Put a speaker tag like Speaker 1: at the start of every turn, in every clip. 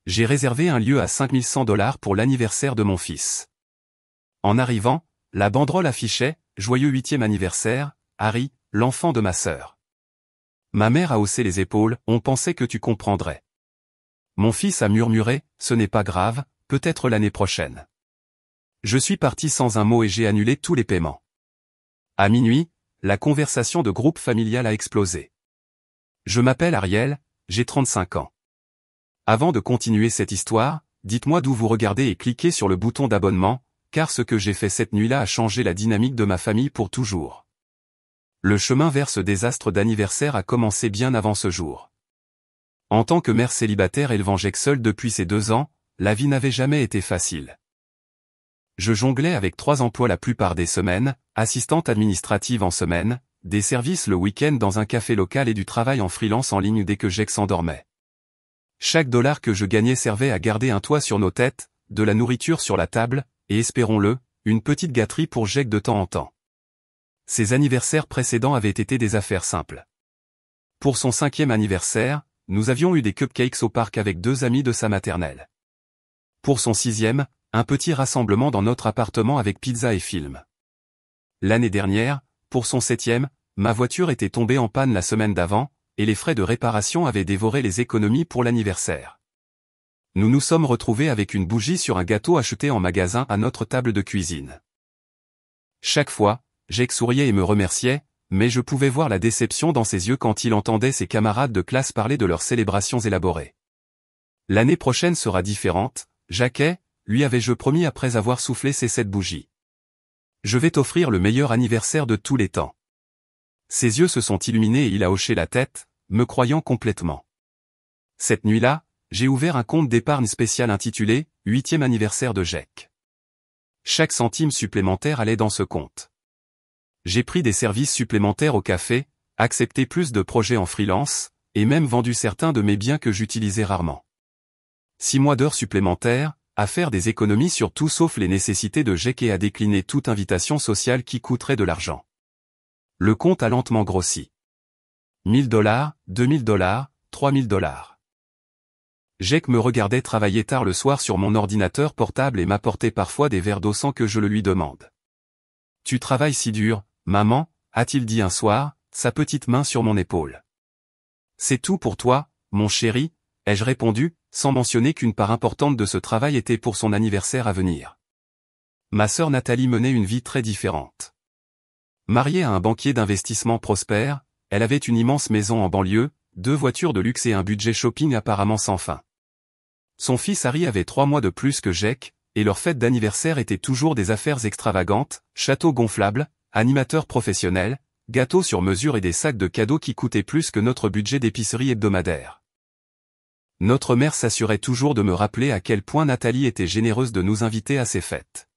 Speaker 1: J'ai réservé un lieu à 5100 $ pour l'anniversaire de mon fils. En arrivant, la banderole affichait « Joyeux 8e anniversaire, Harry, l'enfant de ma sœur ». Ma mère a haussé les épaules, on pensait que tu comprendrais. Mon fils a murmuré, ce n'est pas grave, peut-être l'année prochaine. Je suis parti sans un mot et j'ai annulé tous les paiements. À minuit, la conversation de groupe familial a explosé. Je m'appelle Ariel, j'ai 35 ans. Avant de continuer cette histoire, dites-moi d'où vous regardez et cliquez sur le bouton d'abonnement, car ce que j'ai fait cette nuit-là a changé la dynamique de ma famille pour toujours. Le chemin vers ce désastre d'anniversaire a commencé bien avant ce jour. En tant que mère célibataire élevant Jake seul depuis ses 2 ans, la vie n'avait jamais été facile. Je jonglais avec 3 emplois la plupart des semaines, assistante administrative en semaine, des services le week-end dans un café local et du travail en freelance en ligne dès que Jake s'endormait. Chaque dollar que je gagnais servait à garder un toit sur nos têtes, de la nourriture sur la table, et espérons-le, une petite gâterie pour Jake de temps en temps. Ses anniversaires précédents avaient été des affaires simples. Pour son 5e anniversaire, nous avions eu des cupcakes au parc avec 2 amis de sa maternelle. Pour son 6e, un petit rassemblement dans notre appartement avec pizza et film. L'année dernière, pour son 7e, ma voiture était tombée en panne la semaine d'avant, et les frais de réparation avaient dévoré les économies pour l'anniversaire. Nous nous sommes retrouvés avec une bougie sur un gâteau acheté en magasin à notre table de cuisine. Chaque fois, Jake souriait et me remerciait, mais je pouvais voir la déception dans ses yeux quand il entendait ses camarades de classe parler de leurs célébrations élaborées. L'année prochaine sera différente, Jacquet, lui avais-je promis après avoir soufflé ses 7 bougies. Je vais t'offrir le meilleur anniversaire de tous les temps. Ses yeux se sont illuminés et il a hoché la tête, me croyant complètement. Cette nuit-là, j'ai ouvert un compte d'épargne spécial intitulé « 8e anniversaire de Jake ». Chaque centime supplémentaire allait dans ce compte. J'ai pris des services supplémentaires au café, accepté plus de projets en freelance, et même vendu certains de mes biens que j'utilisais rarement. 6 mois d'heures supplémentaires, à faire des économies sur tout sauf les nécessités de Jake et à décliner toute invitation sociale qui coûterait de l'argent. Le compte a lentement grossi. 1000 $, 2000 $, 3000 $. Jake me regardait travailler tard le soir sur mon ordinateur portable et m'apportait parfois des verres d'eau sans que je le lui demande. « Tu travailles si dur, maman » a-t-il dit un soir, sa petite main sur mon épaule. « C'est tout pour toi, mon chéri » ai-je répondu, sans mentionner qu'une part importante de ce travail était pour son anniversaire à venir. Ma sœur Nathalie menait une vie très différente. Mariée à un banquier d'investissement prospère, elle avait une immense maison en banlieue, 2 voitures de luxe et un budget shopping apparemment sans fin. Son fils Harry avait 3 mois de plus que Jake, et leur fête d'anniversaire était toujours des affaires extravagantes, châteaux gonflables, animateurs professionnels, gâteaux sur mesure et des sacs de cadeaux qui coûtaient plus que notre budget d'épicerie hebdomadaire. Notre mère s'assurait toujours de me rappeler à quel point Nathalie était généreuse de nous inviter à ses fêtes.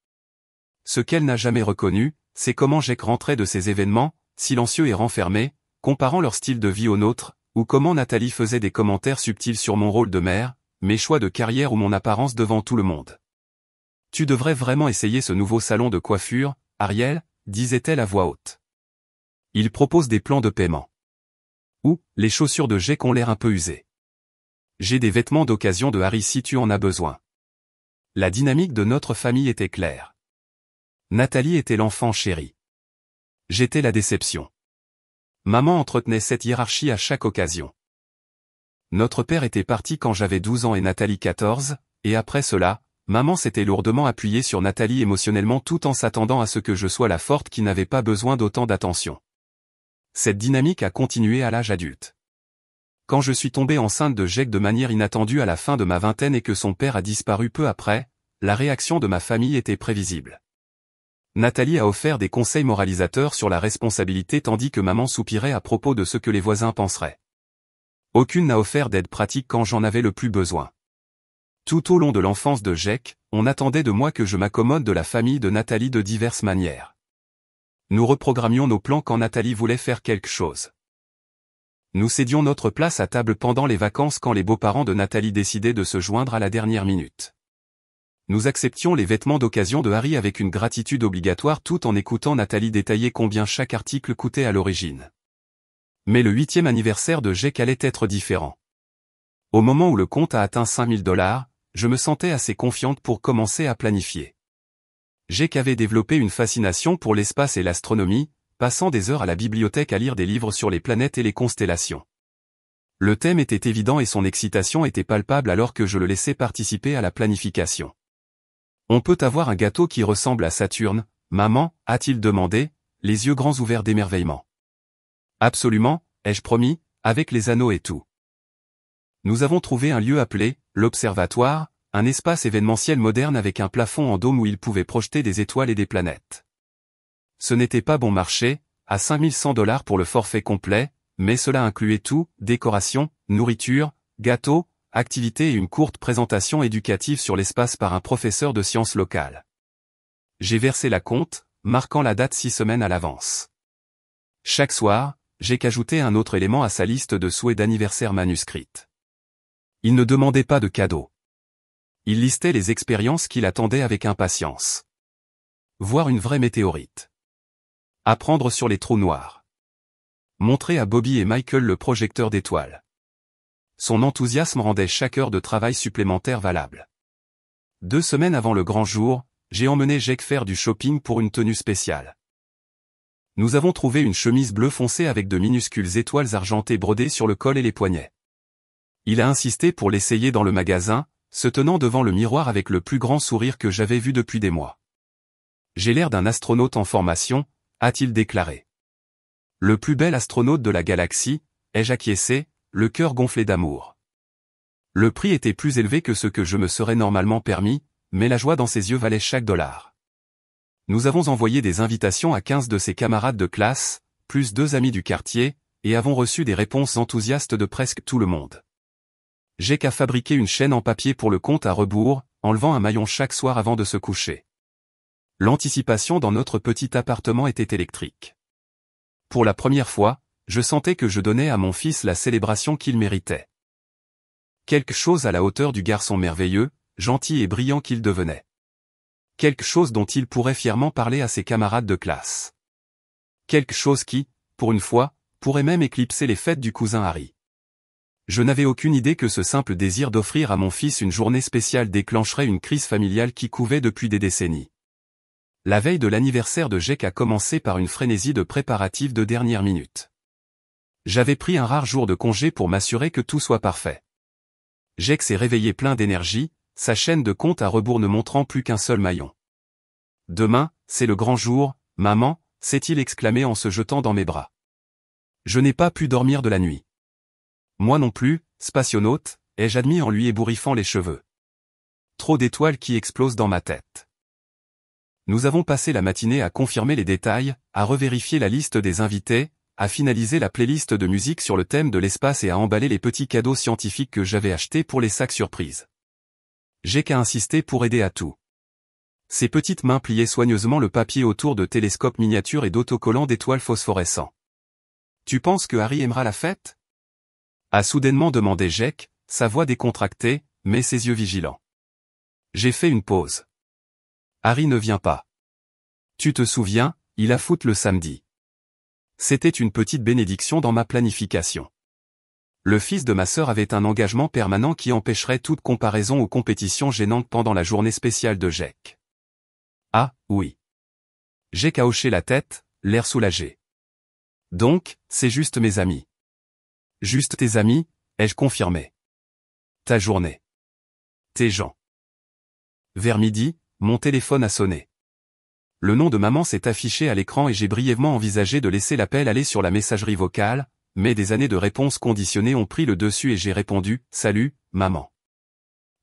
Speaker 1: Ce qu'elle n'a jamais reconnu, c'est comment Jake rentrait de ces événements, silencieux et renfermé, comparant leur style de vie au nôtre, ou comment Nathalie faisait des commentaires subtils sur mon rôle de mère, mes choix de carrière ou mon apparence devant tout le monde. « Tu devrais vraiment essayer ce nouveau salon de coiffure, Ariel » disait-elle à voix haute. « Il propose des plans de paiement. » Ou « Les chaussures de Jake ont l'air un peu usées. » J'ai des vêtements d'occasion de Harry si tu en as besoin. La dynamique de notre famille était claire. Nathalie était l'enfant chéri. J'étais la déception. Maman entretenait cette hiérarchie à chaque occasion. Notre père était parti quand j'avais 12 ans et Nathalie 14, et après cela, maman s'était lourdement appuyée sur Nathalie émotionnellement tout en s'attendant à ce que je sois la forte qui n'avait pas besoin d'autant d'attention. Cette dynamique a continué à l'âge adulte. Quand je suis tombée enceinte de Jake de manière inattendue à la fin de ma vingtaine et que son père a disparu peu après, la réaction de ma famille était prévisible. Nathalie a offert des conseils moralisateurs sur la responsabilité tandis que maman soupirait à propos de ce que les voisins penseraient. Aucune n'a offert d'aide pratique quand j'en avais le plus besoin. Tout au long de l'enfance de Jake, on attendait de moi que je m'accommode de la famille de Nathalie de diverses manières. Nous reprogrammions nos plans quand Nathalie voulait faire quelque chose. Nous cédions notre place à table pendant les vacances quand les beaux-parents de Nathalie décidaient de se joindre à la dernière minute. Nous acceptions les vêtements d'occasion de Harry avec une gratitude obligatoire tout en écoutant Nathalie détailler combien chaque article coûtait à l'origine. Mais le 8e anniversaire de Jake allait être différent. Au moment où le compte a atteint 5000 $, je me sentais assez confiante pour commencer à planifier. Jake avait développé une fascination pour l'espace et l'astronomie, passant des heures à la bibliothèque à lire des livres sur les planètes et les constellations. Le thème était évident et son excitation était palpable alors que je le laissais participer à la planification. On peut avoir un gâteau qui ressemble à Saturne, maman, a-t-il demandé, les yeux grands ouverts d'émerveillement. Absolument, ai-je promis, avec les anneaux et tout. Nous avons trouvé un lieu appelé l'Observatoire, un espace événementiel moderne avec un plafond en dôme où il pouvait projeter des étoiles et des planètes. Ce n'était pas bon marché, à 5100 $ pour le forfait complet, mais cela incluait tout, décoration, nourriture, gâteaux, activités et une courte présentation éducative sur l'espace par un professeur de sciences locales. J'ai versé la compte, marquant la date 6 semaines à l'avance. Chaque soir, j'ai qu'ajouté un autre élément à sa liste de souhaits d'anniversaire manuscrite. Il ne demandait pas de cadeau. Il listait les expériences qu'il attendait avec impatience. Voir une vraie météorite. Apprendre sur les trous noirs. Montrer à Bobby et Michael le projecteur d'étoiles. Son enthousiasme rendait chaque heure de travail supplémentaire valable. 2 semaines avant le grand jour, j'ai emmené Jake faire du shopping pour une tenue spéciale. Nous avons trouvé une chemise bleu foncé avec de minuscules étoiles argentées brodées sur le col et les poignets. Il a insisté pour l'essayer dans le magasin, se tenant devant le miroir avec le plus grand sourire que j'avais vu depuis des mois. J'ai l'air d'un astronaute en formation, a-t-il déclaré. Le plus bel astronaute de la galaxie, ai-je acquiescé, le cœur gonflé d'amour. Le prix était plus élevé que ce que je me serais normalement permis, mais la joie dans ses yeux valait chaque dollar. Nous avons envoyé des invitations à 15 de ses camarades de classe, plus 2 amis du quartier, et avons reçu des réponses enthousiastes de presque tout le monde. Jake a fabriqué une chaîne en papier pour le compte à rebours, enlevant un maillon chaque soir avant de se coucher. L'anticipation dans notre petit appartement était électrique. Pour la première fois, je sentais que je donnais à mon fils la célébration qu'il méritait. Quelque chose à la hauteur du garçon merveilleux, gentil et brillant qu'il devenait. Quelque chose dont il pourrait fièrement parler à ses camarades de classe. Quelque chose qui, pour une fois, pourrait même éclipser les fêtes du cousin Harry. Je n'avais aucune idée que ce simple désir d'offrir à mon fils une journée spéciale déclencherait une crise familiale qui couvait depuis des décennies. La veille de l'anniversaire de Jake a commencé par une frénésie de préparatifs de dernière minute. J'avais pris un rare jour de congé pour m'assurer que tout soit parfait. Jake s'est réveillé plein d'énergie, sa chaîne de compte à rebours ne montrant plus qu'un seul maillon. « Demain, c'est le grand jour, maman », s'est-il exclamé en se jetant dans mes bras. Je n'ai pas pu dormir de la nuit. Moi non plus, spationaute, ai-je admis en lui ébouriffant les cheveux. Trop d'étoiles qui explosent dans ma tête. Nous avons passé la matinée à confirmer les détails, à revérifier la liste des invités, à finaliser la playlist de musique sur le thème de l'espace et à emballer les petits cadeaux scientifiques que j'avais achetés pour les sacs surprises. J'ai qu'à insister pour aider à tout. Ses petites mains pliaient soigneusement le papier autour de télescopes miniatures et d'autocollants d'étoiles phosphorescents. « Tu penses que Harry aimera la fête ?» a soudainement demandé Jake, sa voix décontractée, mais ses yeux vigilants. J'ai fait une pause. Harry ne vient pas. Tu te souviens, il a foot le samedi. C'était une petite bénédiction dans ma planification. Le fils de ma sœur avait un engagement permanent qui empêcherait toute comparaison ou compétition gênante pendant la journée spéciale de Jake. Ah, oui. Jake a hoché la tête, l'air soulagé. Donc, c'est juste mes amis. Juste tes amis, ai-je confirmé. Ta journée. Tes gens. Vers midi, mon téléphone a sonné. Le nom de maman s'est affiché à l'écran et j'ai brièvement envisagé de laisser l'appel aller sur la messagerie vocale, mais des années de réponses conditionnées ont pris le dessus et j'ai répondu « Salut, maman. »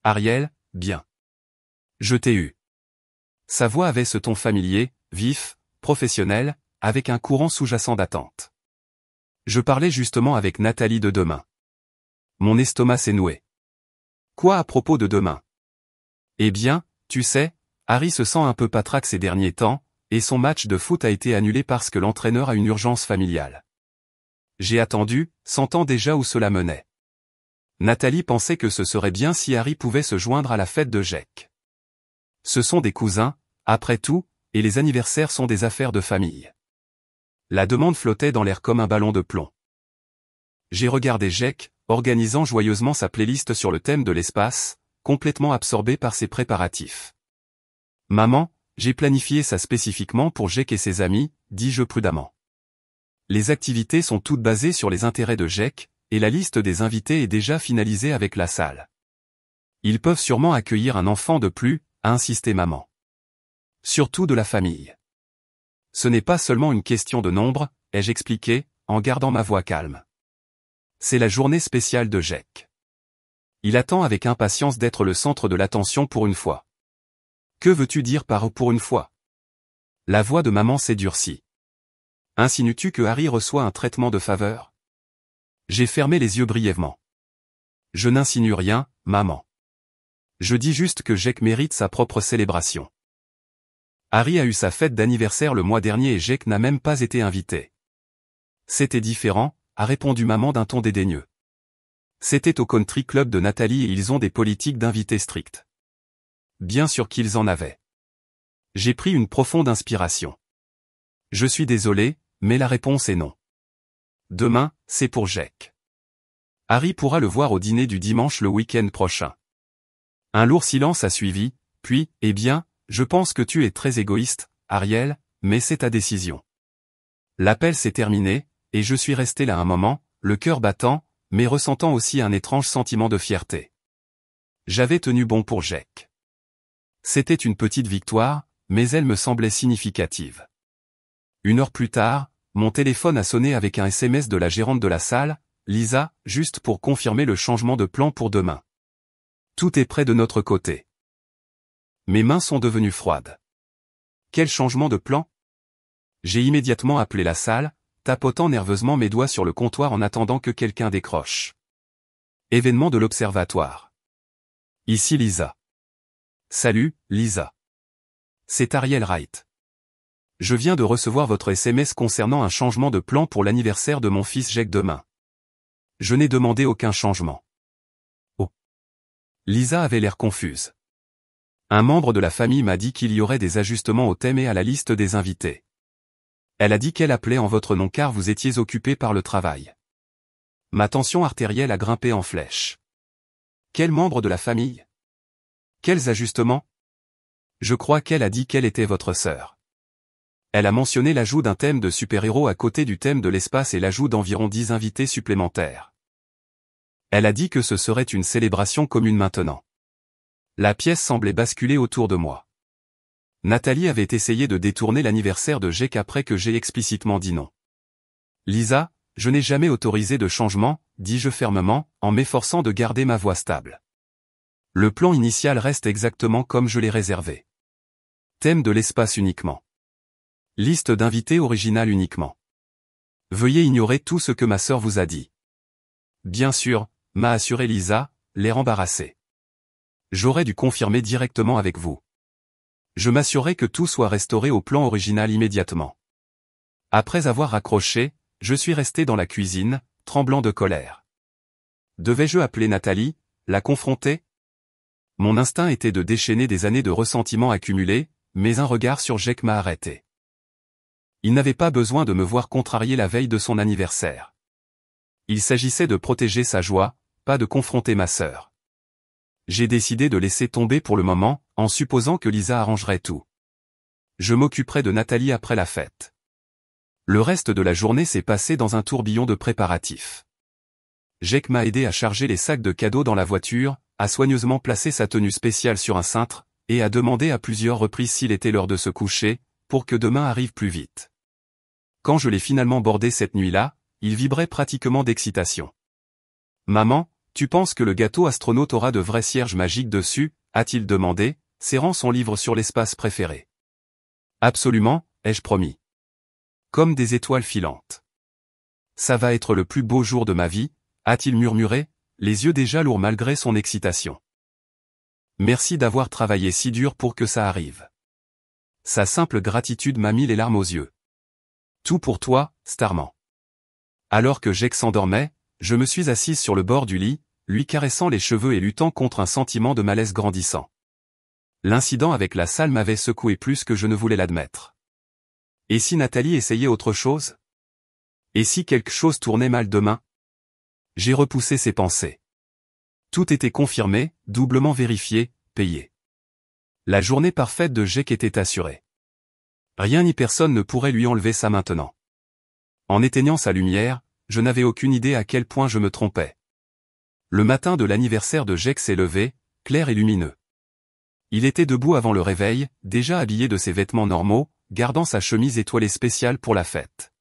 Speaker 1: Ariel, bien. Je t'ai eu. Sa voix avait ce ton familier, vif, professionnel, avec un courant sous-jacent d'attente. Je parlais justement avec Nathalie de demain. Mon estomac s'est noué. Quoi à propos de demain? Eh bien, tu sais, Harry se sent un peu patraque ces derniers temps, et son match de foot a été annulé parce que l'entraîneur a une urgence familiale. J'ai attendu, sentant déjà où cela menait. Nathalie pensait que ce serait bien si Harry pouvait se joindre à la fête de Jake. Ce sont des cousins, après tout, et les anniversaires sont des affaires de famille. La demande flottait dans l'air comme un ballon de plomb. J'ai regardé Jake, organisant joyeusement sa playlist sur le thème de l'espace, complètement absorbée par ses préparatifs. Maman, j'ai planifié ça spécifiquement pour Jake et ses amis, dis-je prudemment. Les activités sont toutes basées sur les intérêts de Jake, et la liste des invités est déjà finalisée avec la salle. Ils peuvent sûrement accueillir un enfant de plus, a insisté maman. Surtout de la famille. Ce n'est pas seulement une question de nombre, ai-je expliqué, en gardant ma voix calme. C'est la journée spéciale de Jake. Il attend avec impatience d'être le centre de l'attention pour une fois. Que veux-tu dire par pour une fois? La voix de maman s'est durcie. Insinues-tu que Harry reçoit un traitement de faveur? J'ai fermé les yeux brièvement. Je n'insinue rien, maman. Je dis juste que Jake mérite sa propre célébration. Harry a eu sa fête d'anniversaire le mois dernier et Jake n'a même pas été invité. C'était différent, a répondu maman d'un ton dédaigneux. C'était au country club de Nathalie et ils ont des politiques d'invités strictes. Bien sûr qu'ils en avaient. J'ai pris une profonde inspiration. Je suis désolé, mais la réponse est non. Demain, c'est pour Jake. Harry pourra le voir au dîner du dimanche le week-end prochain. Un lourd silence a suivi, puis, eh bien, je pense que tu es très égoïste, Ariel, mais c'est ta décision. L'appel s'est terminé, et je suis resté là un moment, le cœur battant, mais ressentant aussi un étrange sentiment de fierté. J'avais tenu bon pour Jake. C'était une petite victoire, mais elle me semblait significative. 1 heure plus tard, mon téléphone a sonné avec un SMS de la gérante de la salle, Lisa, juste pour confirmer le changement de plan pour demain. Tout est prêt de notre côté. Mes mains sont devenues froides. Quel changement de plan? J'ai immédiatement appelé la salle, tapotant nerveusement mes doigts sur le comptoir en attendant que quelqu'un décroche. Événement de l'observatoire. Ici Lisa. Salut, Lisa. C'est Ariel Wright. Je viens de recevoir votre SMS concernant un changement de plan pour l'anniversaire de mon fils Jake demain. Je n'ai demandé aucun changement. Oh. Lisa avait l'air confuse. Un membre de la famille m'a dit qu'il y aurait des ajustements au thème et à la liste des invités. Elle a dit qu'elle appelait en votre nom car vous étiez occupé par le travail. Ma tension artérielle a grimpé en flèche. Quel membre de la famille? Quels ajustements? Je crois qu'elle a dit qu'elle était votre sœur. Elle a mentionné l'ajout d'un thème de super-héros à côté du thème de l'espace et l'ajout d'environ 10 invités supplémentaires. Elle a dit que ce serait une célébration commune maintenant. La pièce semblait basculer autour de moi. Nathalie avait essayé de détourner l'anniversaire de Jake après que j'ai explicitement dit non. Lisa, je n'ai jamais autorisé de changement, dis-je fermement, en m'efforçant de garder ma voix stable. Le plan initial reste exactement comme je l'ai réservé. Thème de l'espace uniquement. Liste d'invités originale uniquement. Veuillez ignorer tout ce que ma sœur vous a dit. Bien sûr, m'a assuré Lisa, l'air embarrassé. J'aurais dû confirmer directement avec vous. Je m'assurerai que tout soit restauré au plan original immédiatement. Après avoir raccroché, je suis resté dans la cuisine, tremblant de colère. Devais-je appeler Nathalie, la confronter? Mon instinct était de déchaîner des années de ressentiment accumulés, mais un regard sur Jake m'a arrêté. Il n'avait pas besoin de me voir contrarier la veille de son anniversaire. Il s'agissait de protéger sa joie, pas de confronter ma sœur. J'ai décidé de laisser tomber pour le moment, en supposant que Lisa arrangerait tout. Je m'occuperai de Nathalie après la fête. Le reste de la journée s'est passé dans un tourbillon de préparatifs. Jake m'a aidé à charger les sacs de cadeaux dans la voiture, a soigneusement placé sa tenue spéciale sur un cintre, et a demandé à plusieurs reprises s'il était l'heure de se coucher, pour que demain arrive plus vite. Quand je l'ai finalement bordé cette nuit-là, il vibrait pratiquement d'excitation. Maman, tu penses que le gâteau astronaute aura de vrais cierges magiques dessus, a-t-il demandé, serrant son livre sur l'espace préféré. Absolument, ai-je promis. Comme des étoiles filantes. Ça va être le plus beau jour de ma vie, a-t-il murmuré, les yeux déjà lourds malgré son excitation. Merci d'avoir travaillé si dur pour que ça arrive. Sa simple gratitude m'a mis les larmes aux yeux. Tout pour toi, Starman. Alors que Jake s'endormait, je me suis assise sur le bord du lit, lui caressant les cheveux et luttant contre un sentiment de malaise grandissant. L'incident avec la salle m'avait secoué plus que je ne voulais l'admettre. Et si Nathalie essayait autre chose? Et si quelque chose tournait mal demain? J'ai repoussé ces pensées. Tout était confirmé, doublement vérifié, payé. La journée parfaite de Jake était assurée. Rien ni personne ne pourrait lui enlever ça maintenant. En éteignant sa lumière, je n'avais aucune idée à quel point je me trompais. Le matin de l'anniversaire de Jake s'est levé, clair et lumineux. Il était debout avant le réveil, déjà habillé de ses vêtements normaux, gardant sa chemise étoilée spéciale pour la fête.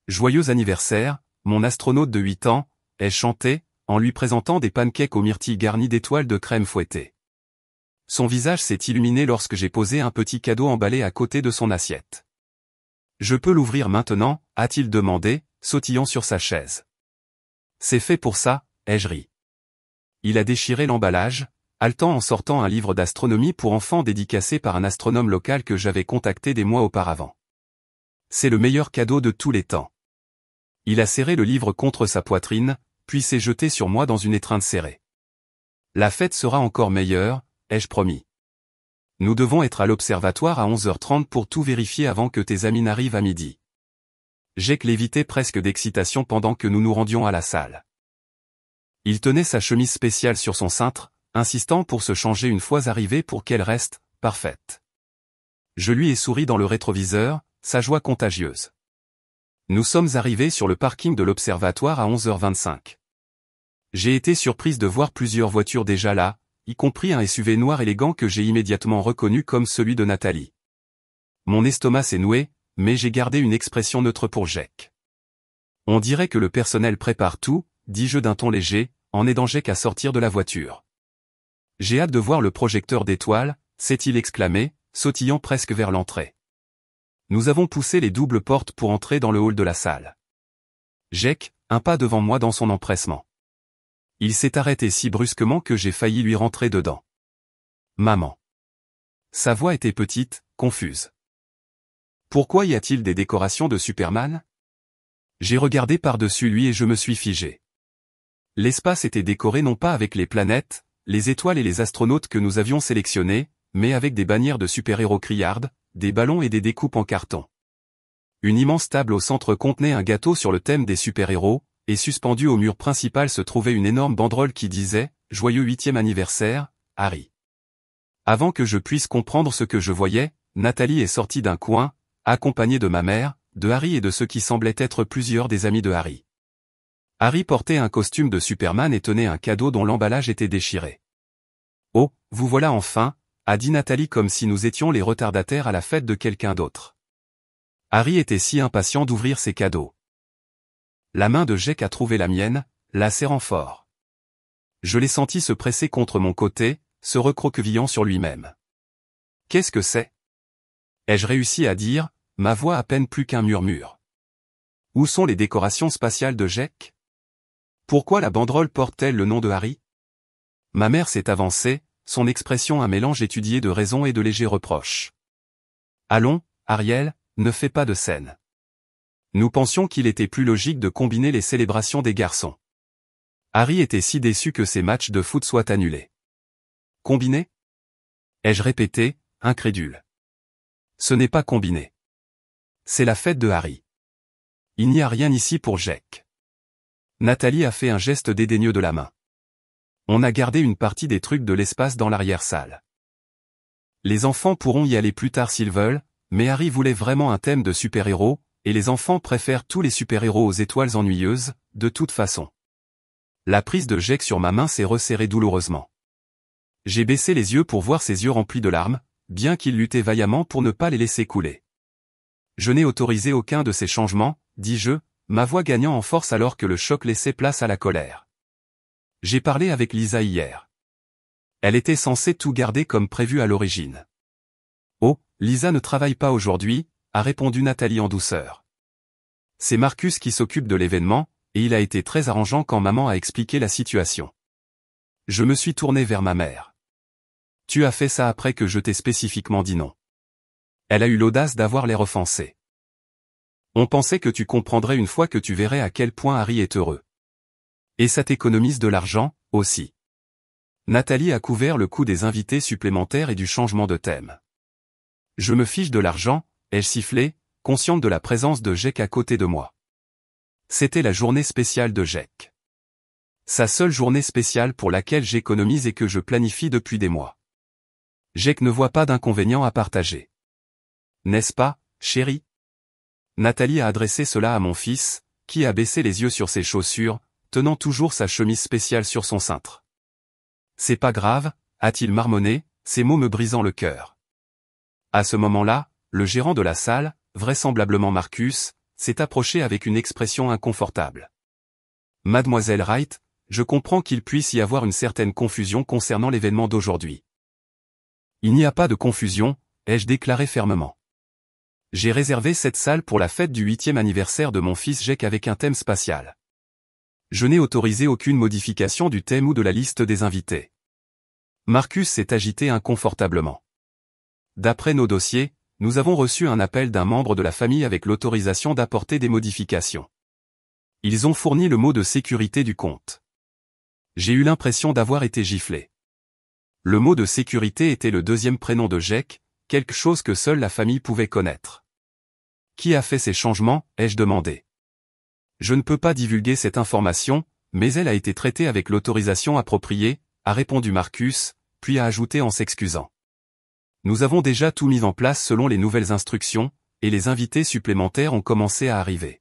Speaker 1: Joyeux anniversaire, mon astronaute de 8 ans, ai-je chanté, en lui présentant des pancakes aux myrtilles garnis d'étoiles de crème fouettée. Son visage s'est illuminé lorsque j'ai posé un petit cadeau emballé à côté de son assiette. « Je peux l'ouvrir maintenant ?» a-t-il demandé, sautillant sur sa chaise. « C'est fait pour ça », ai-je ri. Il a déchiré l'emballage, haletant en sortant un livre d'astronomie pour enfants dédicacé par un astronome local que j'avais contacté des mois auparavant. C'est le meilleur cadeau de tous les temps. Il a serré le livre contre sa poitrine, puis s'est jeté sur moi dans une étreinte serrée. La fête sera encore meilleure, ai-je promis. Nous devons être à l'observatoire à 11h30 pour tout vérifier avant que tes amis n'arrivent à midi. Jake lévitait presque d'excitation pendant que nous nous rendions à la salle. Il tenait sa chemise spéciale sur son cintre, insistant pour se changer une fois arrivé pour qu'elle reste parfaite. Je lui ai souri dans le rétroviseur, sa joie contagieuse. Nous sommes arrivés sur le parking de l'observatoire à 11h25. J'ai été surprise de voir plusieurs voitures déjà là, y compris un SUV noir élégant que j'ai immédiatement reconnu comme celui de Nathalie. Mon estomac s'est noué, mais j'ai gardé une expression neutre pour Jake. On dirait que le personnel prépare tout, dis-je d'un ton léger, en aidant Jake à sortir de la voiture. J'ai hâte de voir le projecteur d'étoiles, s'est-il exclamé, sautillant presque vers l'entrée. Nous avons poussé les doubles portes pour entrer dans le hall de la salle. Jake, un pas devant moi dans son empressement. Il s'est arrêté si brusquement que j'ai failli lui rentrer dedans. Maman. Sa voix était petite, confuse. Pourquoi y a-t-il des décorations de Superman? J'ai regardé par-dessus lui et je me suis figé. L'espace était décoré non pas avec les planètes, les étoiles et les astronautes que nous avions sélectionnés, mais avec des bannières de super-héros criardes, des ballons et des découpes en carton. Une immense table au centre contenait un gâteau sur le thème des super-héros, et suspendue au mur principal se trouvait une énorme banderole qui disait « Joyeux 8e anniversaire, Harry ». Avant que je puisse comprendre ce que je voyais, Nathalie est sortie d'un coin, accompagnée de ma mère, de Harry et de ceux qui semblaient être plusieurs des amis de Harry. Harry portait un costume de Superman et tenait un cadeau dont l'emballage était déchiré. « Oh, vous voilà enfin », a dit Nathalie comme si nous étions les retardataires à la fête de quelqu'un d'autre. Harry était si impatient d'ouvrir ses cadeaux. La main de Jake a trouvé la mienne, la serrant fort. Je l'ai senti se presser contre mon côté, se recroquevillant sur lui-même. « Qu'est-ce que c'est » ai-je réussi à dire, ma voix à peine plus qu'un murmure. Où sont les décorations spatiales de Jake? Pourquoi la banderole porte-t-elle le nom de Harry? Ma mère s'est avancée, son expression un mélange étudié de raison et de légers reproches. Allons, Ariel, ne fais pas de scène. Nous pensions qu'il était plus logique de combiner les célébrations des garçons. Harry était si déçu que ses matchs de foot soient annulés. Combiné? Ai-je répété, incrédule. Ce n'est pas combiné. C'est la fête de Harry. Il n'y a rien ici pour Jake. Nathalie a fait un geste dédaigneux de la main. On a gardé une partie des trucs de l'espace dans l'arrière-salle. Les enfants pourront y aller plus tard s'ils veulent, mais Harry voulait vraiment un thème de super-héros, et les enfants préfèrent tous les super-héros aux étoiles ennuyeuses, de toute façon. La prise de Jake sur ma main s'est resserrée douloureusement. J'ai baissé les yeux pour voir ses yeux remplis de larmes, bien qu'il luttait vaillamment pour ne pas les laisser couler. Je n'ai autorisé aucun de ces changements, dis-je, ma voix gagnant en force alors que le choc laissait place à la colère. J'ai parlé avec Lisa hier. Elle était censée tout garder comme prévu à l'origine. Oh, Lisa ne travaille pas aujourd'hui, a répondu Nathalie en douceur. C'est Marcus qui s'occupe de l'événement, et il a été très arrangeant quand maman a expliqué la situation. Je me suis tourné vers ma mère. Tu as fait ça après que je t'ai spécifiquement dit non. Elle a eu l'audace d'avoir l'air offensée. On pensait que tu comprendrais une fois que tu verrais à quel point Harry est heureux. Et ça t'économise de l'argent, aussi. Nathalie a couvert le coût des invités supplémentaires et du changement de thème. Je me fiche de l'argent, ai-je sifflé, consciente de la présence de Jake à côté de moi. C'était la journée spéciale de Jake. Sa seule journée spéciale pour laquelle j'économise et que je planifie depuis des mois. Jake ne voit pas d'inconvénient à partager. N'est-ce pas, chérie? Nathalie a adressé cela à mon fils, qui a baissé les yeux sur ses chaussures, tenant toujours sa chemise spéciale sur son cintre. C'est pas grave, a-t-il marmonné, ces mots me brisant le cœur. À ce moment-là, le gérant de la salle, vraisemblablement Marcus, s'est approché avec une expression inconfortable. Mademoiselle Wright, je comprends qu'il puisse y avoir une certaine confusion concernant l'événement d'aujourd'hui. Il n'y a pas de confusion, ai-je déclaré fermement. J'ai réservé cette salle pour la fête du 8e anniversaire de mon fils Jake avec un thème spatial. Je n'ai autorisé aucune modification du thème ou de la liste des invités. Marcus s'est agité inconfortablement. D'après nos dossiers, nous avons reçu un appel d'un membre de la famille avec l'autorisation d'apporter des modifications. Ils ont fourni le mot de sécurité du compte. J'ai eu l'impression d'avoir été giflé. Le mot de sécurité était le deuxième prénom de Jake, quelque chose que seule la famille pouvait connaître. Qui a fait ces changements, ai-je demandé. Je ne peux pas divulguer cette information, mais elle a été traitée avec l'autorisation appropriée, a répondu Marcus, puis a ajouté en s'excusant. Nous avons déjà tout mis en place selon les nouvelles instructions, et les invités supplémentaires ont commencé à arriver.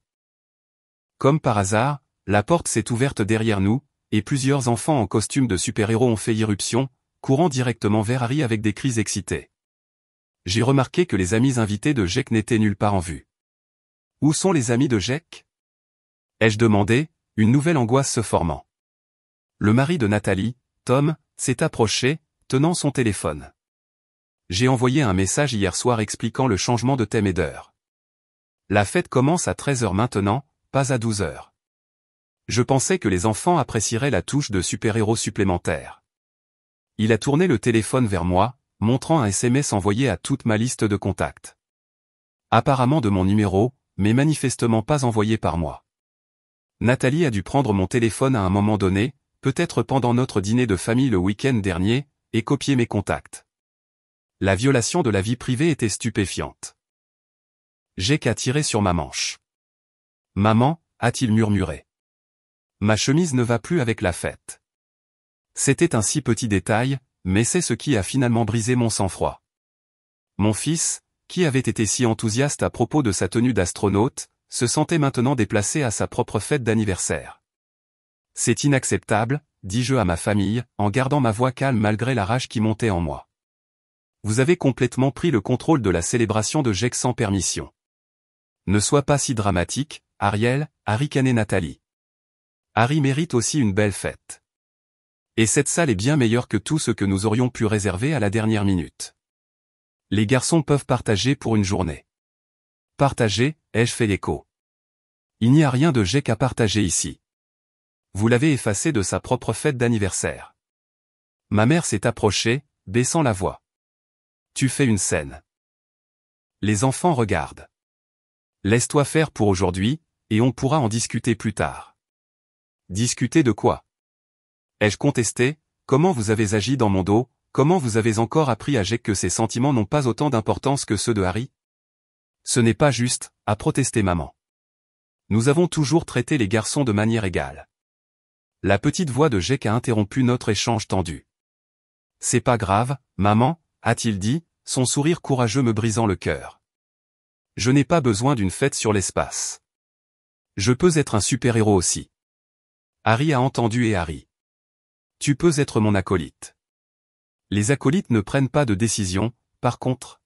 Speaker 1: Comme par hasard, la porte s'est ouverte derrière nous, et plusieurs enfants en costume de super-héros ont fait irruption, courant directement vers Harry avec des cris excités. J'ai remarqué que les amis invités de Jake n'étaient nulle part en vue. Où sont les amis de Jake? Ai-je demandé, une nouvelle angoisse se formant. Le mari de Nathalie, Tom, s'est approché, tenant son téléphone. J'ai envoyé un message hier soir expliquant le changement de thème et d'heure. La fête commence à 13h maintenant, pas à 12h. Je pensais que les enfants apprécieraient la touche de super-héros supplémentaire. Il a tourné le téléphone vers moi, montrant un SMS envoyé à toute ma liste de contacts. Apparemment de mon numéro, mais manifestement pas envoyé par moi. Nathalie a dû prendre mon téléphone à un moment donné, peut-être pendant notre dîner de famille le week-end dernier, et copier mes contacts. La violation de la vie privée était stupéfiante. Jake a tiré sur ma manche. Maman, a-t-il murmuré. Ma chemise ne va plus avec la fête. C'était un si petit détail, mais c'est ce qui a finalement brisé mon sang-froid. Mon fils, qui avait été si enthousiaste à propos de sa tenue d'astronaute, se sentait maintenant déplacé à sa propre fête d'anniversaire. C'est inacceptable, dis-je à ma famille, en gardant ma voix calme malgré la rage qui montait en moi. Vous avez complètement pris le contrôle de la célébration de Jake sans permission. Ne sois pas si dramatique, Ariel, a ricané Nathalie. Harry mérite aussi une belle fête. Et cette salle est bien meilleure que tout ce que nous aurions pu réserver à la dernière minute. Les garçons peuvent partager pour une journée. Partager, ai-je fait l'écho. Il n'y a rien de Jake à partager ici. Vous l'avez effacé de sa propre fête d'anniversaire. Ma mère s'est approchée, baissant la voix. Tu fais une scène. Les enfants regardent. Laisse-toi faire pour aujourd'hui, et on pourra en discuter plus tard. Discuter de quoi? Ai-je contesté? Comment vous avez agi dans mon dos? Comment vous avez encore appris à Jake que ses sentiments n'ont pas autant d'importance que ceux de Harry? Ce n'est pas juste, a protesté maman. Nous avons toujours traité les garçons de manière égale. La petite voix de Jake a interrompu notre échange tendu. C'est pas grave, maman, a-t-il dit, son sourire courageux me brisant le cœur. Je n'ai pas besoin d'une fête sur l'espace. Je peux être un super-héros aussi. Harry a entendu et Harry. Tu peux être mon acolyte. Les acolytes ne prennent pas de décision, par contre.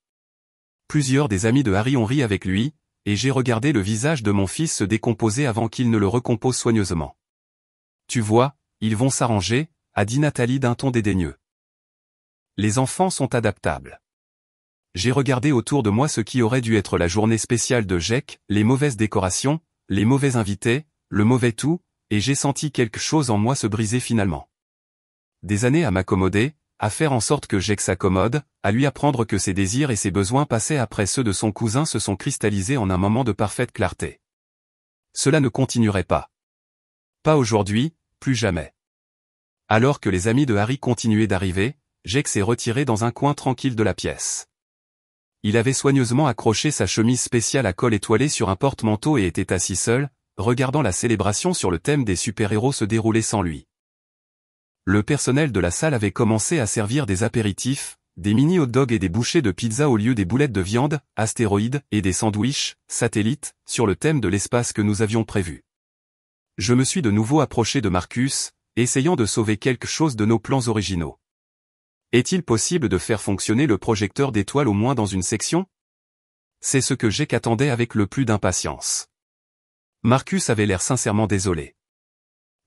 Speaker 1: Plusieurs des amis de Harry ont ri avec lui, et j'ai regardé le visage de mon fils se décomposer avant qu'il ne le recompose soigneusement. Tu vois, ils vont s'arranger, a dit Nathalie d'un ton dédaigneux. Les enfants sont adaptables. J'ai regardé autour de moi ce qui aurait dû être la journée spéciale de Jake, les mauvaises décorations, les mauvais invités, le mauvais tout, et j'ai senti quelque chose en moi se briser finalement. Des années à m'accommoder, à faire en sorte que Jake s'accommode, à lui apprendre que ses désirs et ses besoins passés après ceux de son cousin se sont cristallisés en un moment de parfaite clarté. Cela ne continuerait pas. Pas aujourd'hui, plus jamais. Alors que les amis de Harry continuaient d'arriver, Jake s'est retiré dans un coin tranquille de la pièce. Il avait soigneusement accroché sa chemise spéciale à col étoilé sur un porte-manteau et était assis seul, regardant la célébration sur le thème des super-héros se dérouler sans lui. Le personnel de la salle avait commencé à servir des apéritifs, des mini hot-dogs et des bouchées de pizza au lieu des boulettes de viande, astéroïdes, et des sandwichs, satellites, sur le thème de l'espace que nous avions prévu. Je me suis de nouveau approché de Marcus, essayant de sauver quelque chose de nos plans originaux. Est-il possible de faire fonctionner le projecteur d'étoiles au moins dans une section? C'est ce que Jake attendait avec le plus d'impatience. Marcus avait l'air sincèrement désolé.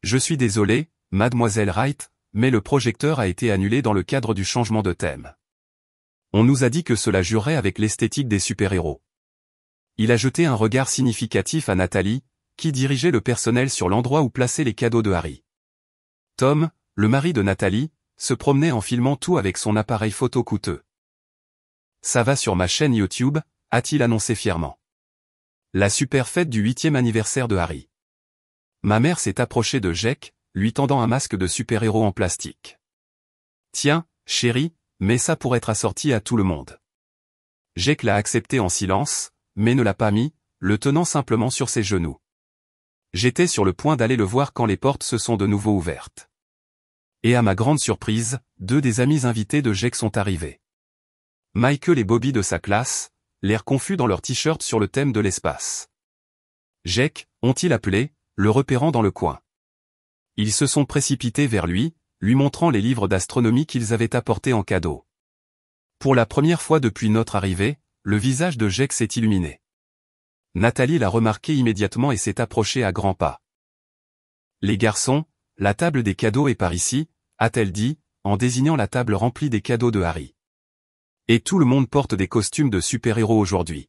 Speaker 1: Je suis désolé, mademoiselle Wright, mais le projecteur a été annulé dans le cadre du changement de thème. On nous a dit que cela jurerait avec l'esthétique des super-héros. Il a jeté un regard significatif à Nathalie, qui dirigeait le personnel sur l'endroit où placer les cadeaux de Harry. Tom, le mari de Nathalie, se promenait en filmant tout avec son appareil photo coûteux. Ça va sur ma chaîne YouTube, a-t-il annoncé fièrement. La super fête du 8e anniversaire de Harry. Ma mère s'est approchée de Jake, lui tendant un masque de super-héros en plastique. Tiens, chérie, mais ça pour être assorti à tout le monde. Jake l'a accepté en silence, mais ne l'a pas mis, le tenant simplement sur ses genoux. J'étais sur le point d'aller le voir quand les portes se sont de nouveau ouvertes. Et à ma grande surprise, 2 des amis invités de Jake sont arrivés. Michael et Bobby de sa classe, l'air confus dans leur t-shirt sur le thème de l'espace. Jake, ont-ils appelé, le repérant dans le coin. Ils se sont précipités vers lui, lui montrant les livres d'astronomie qu'ils avaient apportés en cadeau. Pour la première fois depuis notre arrivée, le visage de Jake s'est illuminé. Nathalie l'a remarqué immédiatement et s'est approchée à grands pas. Les garçons, la table des cadeaux est par ici, a-t-elle dit, en désignant la table remplie des cadeaux de Harry. Et tout le monde porte des costumes de super-héros aujourd'hui.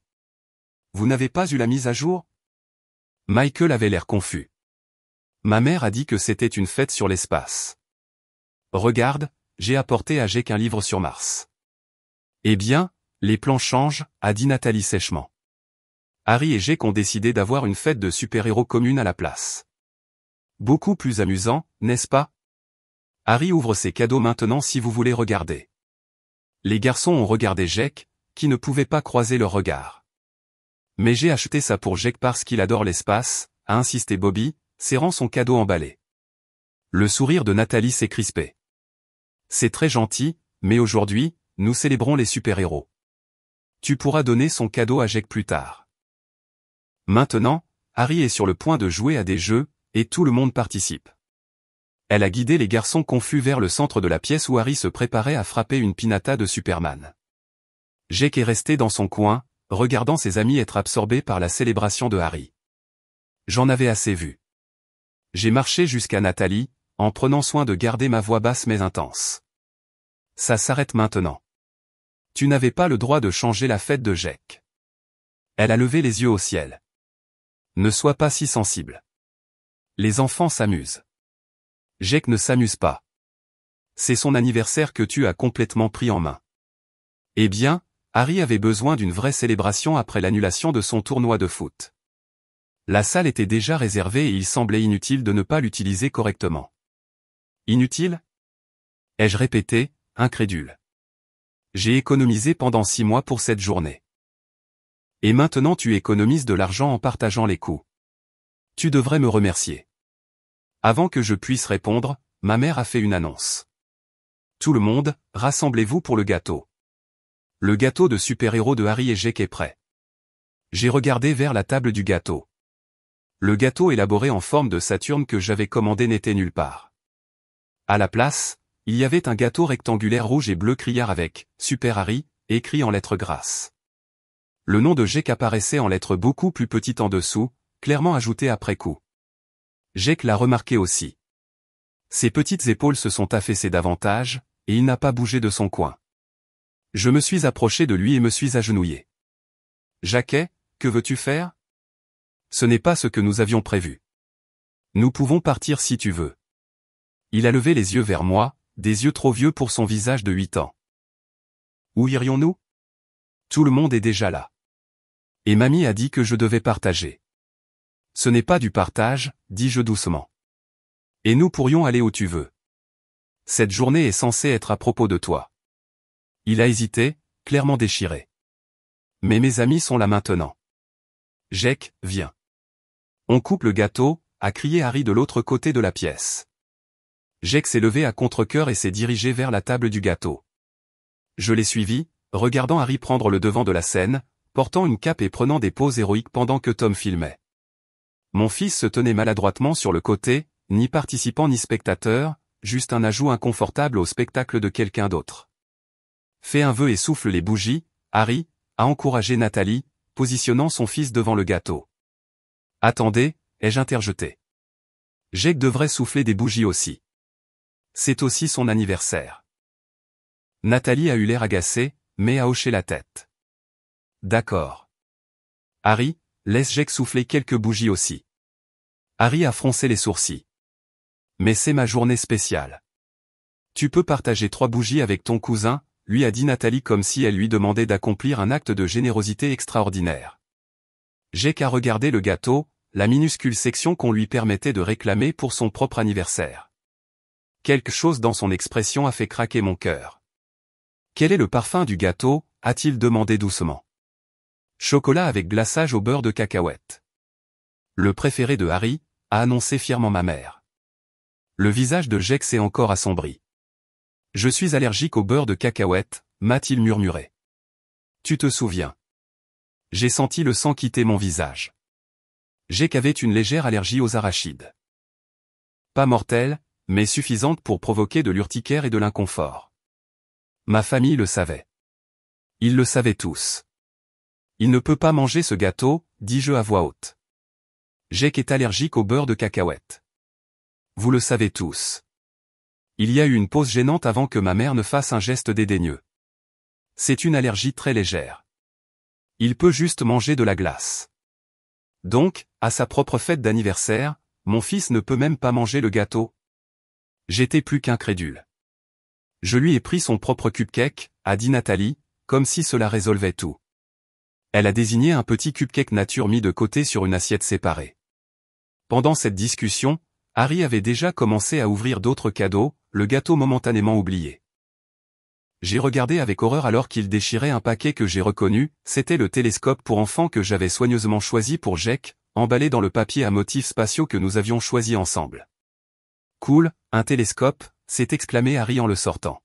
Speaker 1: Vous n'avez pas eu la mise à jour? Michael avait l'air confus. Ma mère a dit que c'était une fête sur l'espace. Regarde, j'ai apporté à Jake un livre sur Mars. Eh bien, les plans changent, a dit Nathalie sèchement. Harry et Jake ont décidé d'avoir une fête de super-héros commune à la place. Beaucoup plus amusant, n'est-ce pas? Harry ouvre ses cadeaux maintenant si vous voulez regarder. Les garçons ont regardé Jake, qui ne pouvait pas croiser leur regard. Mais j'ai acheté ça pour Jake parce qu'il adore l'espace, a insisté Bobby, serrant son cadeau emballé. Le sourire de Nathalie s'est crispé. C'est très gentil, mais aujourd'hui, nous célébrons les super-héros. Tu pourras donner son cadeau à Jake plus tard. Maintenant, Harry est sur le point de jouer à des jeux, et tout le monde participe. Elle a guidé les garçons confus vers le centre de la pièce où Harry se préparait à frapper une pinata de Superman. Jake est resté dans son coin, regardant ses amis être absorbés par la célébration de Harry. J'en avais assez vu. J'ai marché jusqu'à Nathalie, en prenant soin de garder ma voix basse mais intense. Ça s'arrête maintenant. Tu n'avais pas le droit de changer la fête de Jake. Elle a levé les yeux au ciel. Ne sois pas si sensible. Les enfants s'amusent. Jake ne s'amuse pas. C'est son anniversaire que tu as complètement pris en main. Eh bien, Harry avait besoin d'une vraie célébration après l'annulation de son tournoi de foot. La salle était déjà réservée et il semblait inutile de ne pas l'utiliser correctement. Inutile? Ai-je répété, incrédule. J'ai économisé pendant 6 mois pour cette journée. Et maintenant tu économises de l'argent en partageant les coûts. Tu devrais me remercier. Avant que je puisse répondre, ma mère a fait une annonce. Tout le monde, rassemblez-vous pour le gâteau. Le gâteau de super-héros de Harry et Jake est prêt. J'ai regardé vers la table du gâteau. Le gâteau élaboré en forme de Saturne que j'avais commandé n'était nulle part. À la place, il y avait un gâteau rectangulaire rouge et bleu criard avec « Super Harry » écrit en lettres grasses. Le nom de Jake apparaissait en lettres beaucoup plus petites en dessous, clairement ajouté après coup. Jake l'a remarqué aussi. Ses petites épaules se sont affaissées davantage, et il n'a pas bougé de son coin. Je me suis approché de lui et me suis agenouillé. Jacquet, que veux-tu faire? Ce n'est pas ce que nous avions prévu. Nous pouvons partir si tu veux. Il a levé les yeux vers moi, des yeux trop vieux pour son visage de 8 ans. Où irions-nous? Tout le monde est déjà là. Et mamie a dit que je devais partager. Ce n'est pas du partage, dis-je doucement. Et nous pourrions aller où tu veux. Cette journée est censée être à propos de toi. Il a hésité, clairement déchiré. Mais mes amis sont là maintenant. Jake, viens. On coupe le gâteau, a crié Harry de l'autre côté de la pièce. Jake s'est levé à contre-cœur et s'est dirigé vers la table du gâteau. Je l'ai suivi, regardant Harry prendre le devant de la scène, portant une cape et prenant des poses héroïques pendant que Tom filmait. Mon fils se tenait maladroitement sur le côté, ni participant ni spectateur, juste un ajout inconfortable au spectacle de quelqu'un d'autre. Fais un vœu et souffle les bougies, Harry, a encouragé Nathalie, positionnant son fils devant le gâteau. Attendez, ai-je interjeté. Jake devrait souffler des bougies aussi. C'est aussi son anniversaire. Nathalie a eu l'air agacée, mais a hoché la tête. D'accord. Harry, laisse Jake souffler quelques bougies aussi. Harry a froncé les sourcils. Mais c'est ma journée spéciale. Tu peux partager 3 bougies avec ton cousin, lui a dit Nathalie comme si elle lui demandait d'accomplir un acte de générosité extraordinaire. Jake a regardé le gâteau, la minuscule section qu'on lui permettait de réclamer pour son propre anniversaire. Quelque chose dans son expression a fait craquer mon cœur. Quel est le parfum du gâteau, a-t-il demandé doucement. Chocolat avec glaçage au beurre de cacahuète. Le préféré de Harry, a annoncé fièrement ma mère. Le visage de Jake s'est encore assombri. Je suis allergique au beurre de cacahuète, m'a-t-il murmuré. Tu te souviens. J'ai senti le sang quitter mon visage. Jake avait une légère allergie aux arachides. Pas mortelle, mais suffisante pour provoquer de l'urticaire et de l'inconfort. Ma famille le savait. Ils le savaient tous. Il ne peut pas manger ce gâteau, dis-je à voix haute. Jake est allergique au beurre de cacahuète. Vous le savez tous. Il y a eu une pause gênante avant que ma mère ne fasse un geste dédaigneux. C'est une allergie très légère. Il peut juste manger de la glace. Donc, à sa propre fête d'anniversaire, mon fils ne peut même pas manger le gâteau. J'étais plus qu'incrédule. Je lui ai pris son propre cupcake, a dit Nathalie, comme si cela résolvait tout. Elle a désigné un petit cupcake nature mis de côté sur une assiette séparée. Pendant cette discussion, Harry avait déjà commencé à ouvrir d'autres cadeaux, le gâteau momentanément oublié. J'ai regardé avec horreur alors qu'il déchirait un paquet que j'ai reconnu, c'était le télescope pour enfants que j'avais soigneusement choisi pour Jake, emballé dans le papier à motifs spatiaux que nous avions choisi ensemble. Cool, un télescope, s'est exclamé Harry en le sortant.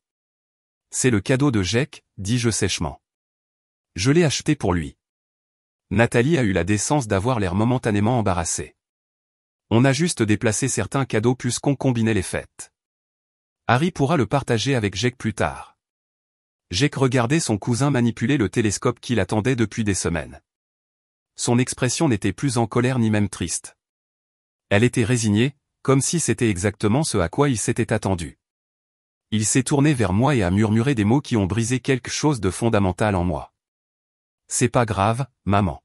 Speaker 1: C'est le cadeau de Jake, dis-je sèchement. Je l'ai acheté pour lui. Nathalie a eu la décence d'avoir l'air momentanément embarrassée. On a juste déplacé certains cadeaux puisqu'on combinait les fêtes. Harry pourra le partager avec Jake plus tard. Jake regardait son cousin manipuler le télescope qu'il attendait depuis des semaines. Son expression n'était plus en colère ni même triste. Elle était résignée, comme si c'était exactement ce à quoi il s'était attendu. Il s'est tourné vers moi et a murmuré des mots qui ont brisé quelque chose de fondamental en moi. C'est pas grave, maman.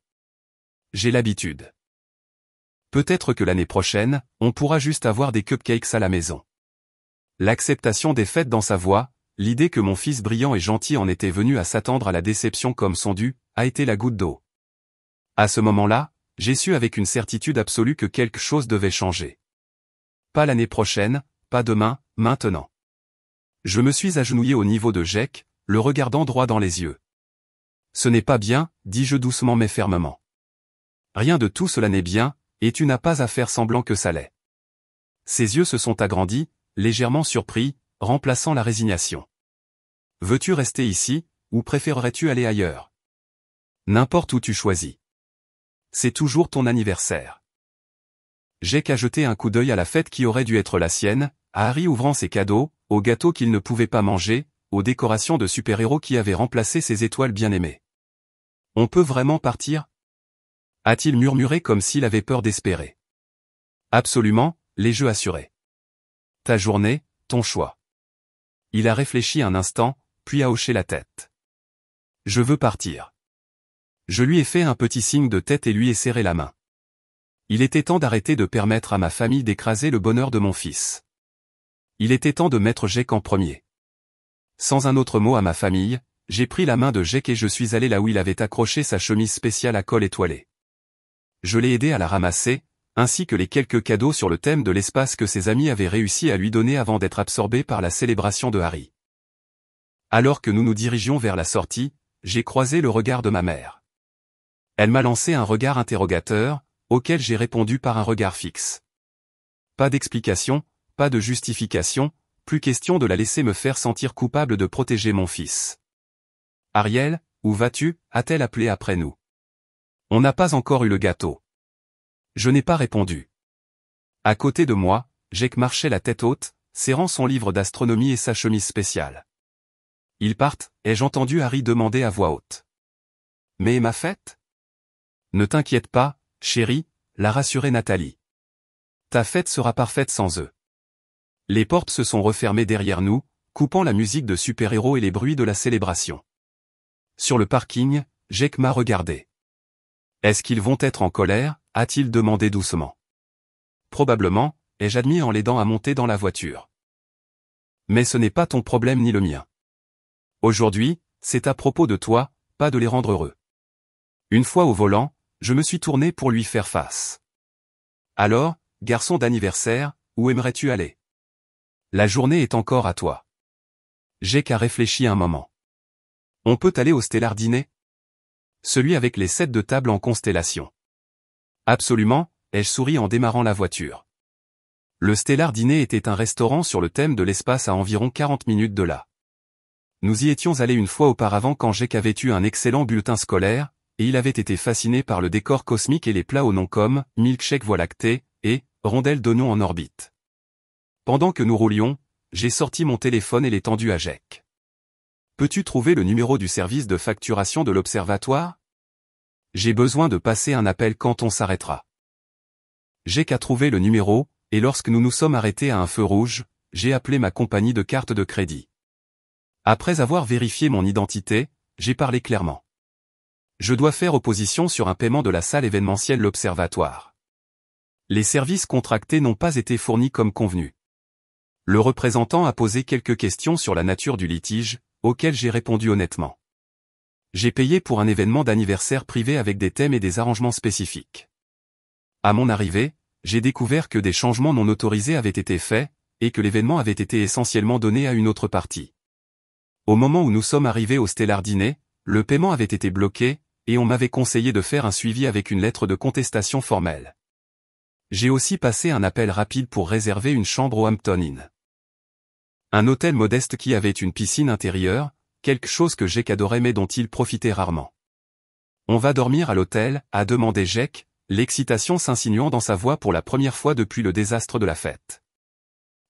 Speaker 1: J'ai l'habitude. Peut-être que l'année prochaine, on pourra juste avoir des cupcakes à la maison. L'acceptation des fêtes dans sa voix, l'idée que mon fils brillant et gentil en était venu à s'attendre à la déception comme son dû, a été la goutte d'eau. À ce moment-là, j'ai su avec une certitude absolue que quelque chose devait changer. Pas l'année prochaine, pas demain, maintenant. Je me suis agenouillé au niveau de Jake, le regardant droit dans les yeux. Ce n'est pas bien, dis-je doucement mais fermement. Rien de tout cela n'est bien, et tu n'as pas à faire semblant que ça l'est. Ses yeux se sont agrandis, légèrement surpris, remplaçant la résignation. Veux-tu rester ici, ou préférerais-tu aller ailleurs? N'importe où tu choisis. C'est toujours ton anniversaire. Jake a jeté un coup d'œil à la fête qui aurait dû être la sienne, à Harry ouvrant ses cadeaux, aux gâteaux qu'il ne pouvait pas manger, aux décorations de super-héros qui avaient remplacé ses étoiles bien-aimées. On peut vraiment partir? A-t-il murmuré comme s'il avait peur d'espérer. Absolument, les jeux assurés. Ta journée, ton choix. Il a réfléchi un instant, puis a hoché la tête. Je veux partir. Je lui ai fait un petit signe de tête et lui ai serré la main. Il était temps d'arrêter de permettre à ma famille d'écraser le bonheur de mon fils. Il était temps de mettre Jake en premier. Sans un autre mot à ma famille, j'ai pris la main de Jake et je suis allé là où il avait accroché sa chemise spéciale à col étoilé. Je l'ai aidé à la ramasser, ainsi que les quelques cadeaux sur le thème de l'espace que ses amis avaient réussi à lui donner avant d'être absorbés par la célébration de Harry. Alors que nous nous dirigions vers la sortie, j'ai croisé le regard de ma mère. Elle m'a lancé un regard interrogateur, auquel j'ai répondu par un regard fixe. Pas d'explication, pas de justification, plus question de la laisser me faire sentir coupable de protéger mon fils. « Ariel, où vas-tu » a-t-elle appelé après nous. « On n'a pas encore eu le gâteau. » Je n'ai pas répondu. À côté de moi, Jake marchait la tête haute, serrant son livre d'astronomie et sa chemise spéciale. « Ils partent » ai-je entendu Harry demander à voix haute. « Mais ma fête ?» Ne t'inquiète pas, chérie, l'a rassurée Nathalie. Ta fête sera parfaite sans eux. Les portes se sont refermées derrière nous, coupant la musique de super-héros et les bruits de la célébration. Sur le parking, Jake m'a regardé. Est-ce qu'ils vont être en colère, a-t-il demandé doucement. Probablement, ai-je admis en l'aidant à monter dans la voiture. Mais ce n'est pas ton problème ni le mien. Aujourd'hui, c'est à propos de toi, pas de les rendre heureux. Une fois au volant, je me suis tourné pour lui faire face. Alors, garçon d'anniversaire, où aimerais-tu aller? La journée est encore à toi. Jake a réfléchi un moment. On peut aller au Stellar Dîner? Celui avec les 7 de table en constellation. Absolument, ai-je souri en démarrant la voiture. Le Stellar Dîner était un restaurant sur le thème de l'espace à environ 40 minutes de là. Nous y étions allés une fois auparavant quand Jake avait eu un excellent bulletin scolaire, et il avait été fasciné par le décor cosmique et les plats aux noms comme milkshake voie lactée et rondelle d'oignon en orbite. Pendant que nous roulions, j'ai sorti mon téléphone et l'ai tendu à Jake. Peux-tu trouver le numéro du service de facturation de l'observatoire? J'ai besoin de passer un appel quand on s'arrêtera. Jake a trouvé le numéro, et lorsque nous nous sommes arrêtés à un feu rouge, j'ai appelé ma compagnie de carte de crédit. Après avoir vérifié mon identité, j'ai parlé clairement. Je dois faire opposition sur un paiement de la salle événementielle l'Observatoire. Les services contractés n'ont pas été fournis comme convenu. Le représentant a posé quelques questions sur la nature du litige, auxquelles j'ai répondu honnêtement. J'ai payé pour un événement d'anniversaire privé avec des thèmes et des arrangements spécifiques. À mon arrivée, j'ai découvert que des changements non autorisés avaient été faits, et que l'événement avait été essentiellement donné à une autre partie. Au moment où nous sommes arrivés au Stellar Dîner, le paiement avait été bloqué, et on m'avait conseillé de faire un suivi avec une lettre de contestation formelle. J'ai aussi passé un appel rapide pour réserver une chambre au Hampton Inn. Un hôtel modeste qui avait une piscine intérieure, quelque chose que Jake adorait mais dont il profitait rarement. On va dormir à l'hôtel, a demandé Jake, l'excitation s'insinuant dans sa voix pour la première fois depuis le désastre de la fête.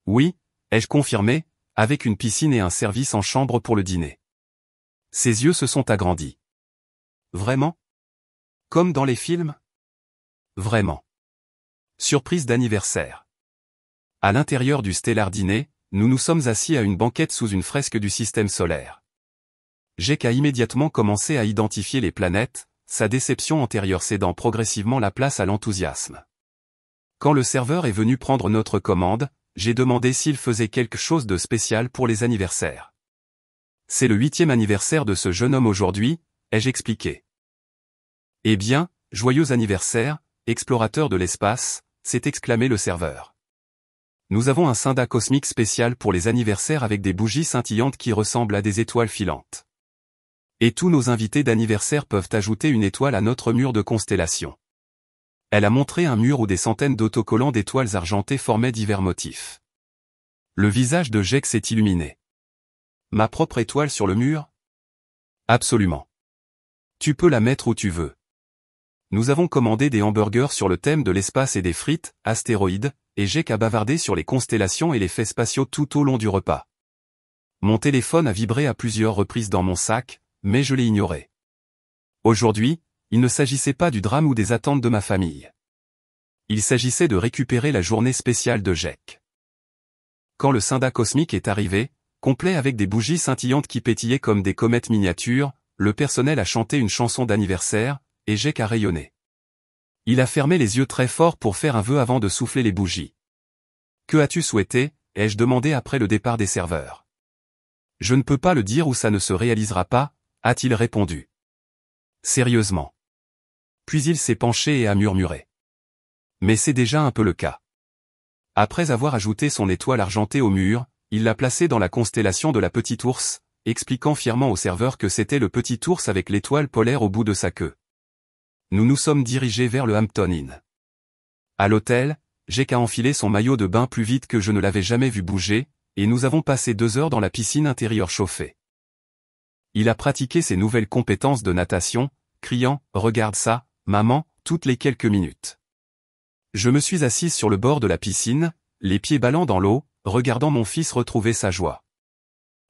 Speaker 1: Oui, ai-je confirmé, avec une piscine et un service en chambre pour le dîner. Ses yeux se sont agrandis. Vraiment? Comme dans les films? Vraiment. Surprise d'anniversaire. À l'intérieur du Stellar Dîner, nous nous sommes assis à une banquette sous une fresque du système solaire. Jake a immédiatement commencé à identifier les planètes, sa déception antérieure cédant progressivement la place à l'enthousiasme. Quand le serveur est venu prendre notre commande, j'ai demandé s'il faisait quelque chose de spécial pour les anniversaires. C'est le 8e anniversaire de ce jeune homme aujourd'hui, ai-je expliqué. Eh bien, joyeux anniversaire, explorateur de l'espace, s'est exclamé le serveur. Nous avons un synda cosmique spécial pour les anniversaires avec des bougies scintillantes qui ressemblent à des étoiles filantes. Et tous nos invités d'anniversaire peuvent ajouter une étoile à notre mur de constellation. Elle a montré un mur où des centaines d'autocollants d'étoiles argentées formaient divers motifs. Le visage de Jake s'est illuminé. Ma propre étoile sur le mur? Absolument. Tu peux la mettre où tu veux. Nous avons commandé des hamburgers sur le thème de l'espace et des frites, astéroïdes, et Jake a bavardé sur les constellations et les faits spatiaux tout au long du repas. Mon téléphone a vibré à plusieurs reprises dans mon sac, mais je l'ai ignoré. Aujourd'hui, il ne s'agissait pas du drame ou des attentes de ma famille. Il s'agissait de récupérer la journée spéciale de Jake. Quand le synda cosmique est arrivé, complet avec des bougies scintillantes qui pétillaient comme des comètes miniatures, le personnel a chanté une chanson d'anniversaire, et Jake a rayonné. Il a fermé les yeux très fort pour faire un vœu avant de souffler les bougies. Que as-tu souhaité, ai-je demandé après le départ des serveurs. Je ne peux pas le dire ou ça ne se réalisera pas, a-t-il répondu. Sérieusement. Puis il s'est penché et a murmuré. Mais c'est déjà un peu le cas. Après avoir ajouté son étoile argentée au mur, il l'a placée dans la constellation de la Petite Ourse, expliquant fièrement au serveur que c'était le petit ours avec l'étoile polaire au bout de sa queue. Nous nous sommes dirigés vers le Hampton Inn. À l'hôtel, Jake a enfilé son maillot de bain plus vite que je ne l'avais jamais vu bouger, et nous avons passé 2 heures dans la piscine intérieure chauffée. Il a pratiqué ses nouvelles compétences de natation, criant « Regarde ça, maman !» toutes les quelques minutes. Je me suis assise sur le bord de la piscine, les pieds ballants dans l'eau, regardant mon fils retrouver sa joie.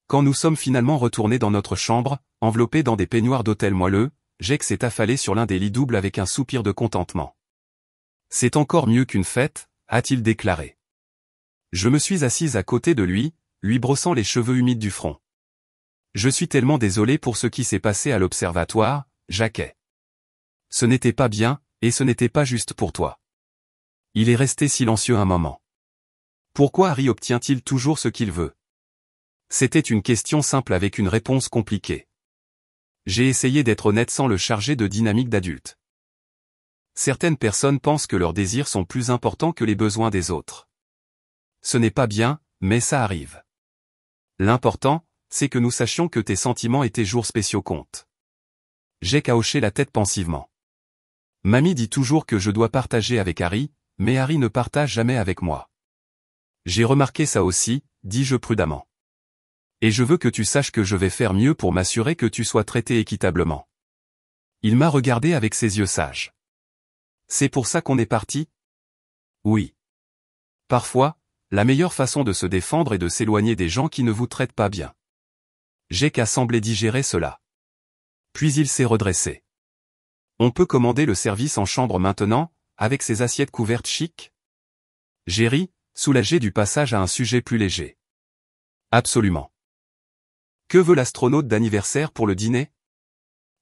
Speaker 1: Quand nous sommes finalement retournés dans notre chambre, enveloppés dans des peignoirs d'hôtel moelleux, Jake s'est affalé sur l'un des lits doubles avec un soupir de contentement. « C'est encore mieux qu'une fête », a-t-il déclaré. Je me suis assise à côté de lui, lui brossant les cheveux humides du front. « Je suis tellement désolé pour ce qui s'est passé à l'observatoire, Jake. Ce n'était pas bien, et ce n'était pas juste pour toi. » Il est resté silencieux un moment. Pourquoi Harry obtient-il toujours ce qu'il veut? C'était une question simple avec une réponse compliquée. J'ai essayé d'être honnête sans le charger de dynamique d'adulte. Certaines personnes pensent que leurs désirs sont plus importants que les besoins des autres. Ce n'est pas bien, mais ça arrive. L'important, c'est que nous sachions que tes sentiments et tes jours spéciaux comptent. Jake a hoché la tête pensivement. Mamie dit toujours que je dois partager avec Harry, mais Harry ne partage jamais avec moi. J'ai remarqué ça aussi, dis-je prudemment. Et je veux que tu saches que je vais faire mieux pour m'assurer que tu sois traité équitablement. Il m'a regardé avec ses yeux sages. C'est pour ça qu'on est parti? Oui. Parfois, la meilleure façon de se défendre est de s'éloigner des gens qui ne vous traitent pas bien. Jake a semblé digérer cela. Puis il s'est redressé. On peut commander le service en chambre maintenant, avec ses assiettes couvertes chic? J'ai ri, soulagé du passage à un sujet plus léger. Absolument. Que veut l'astronaute d'anniversaire pour le dîner?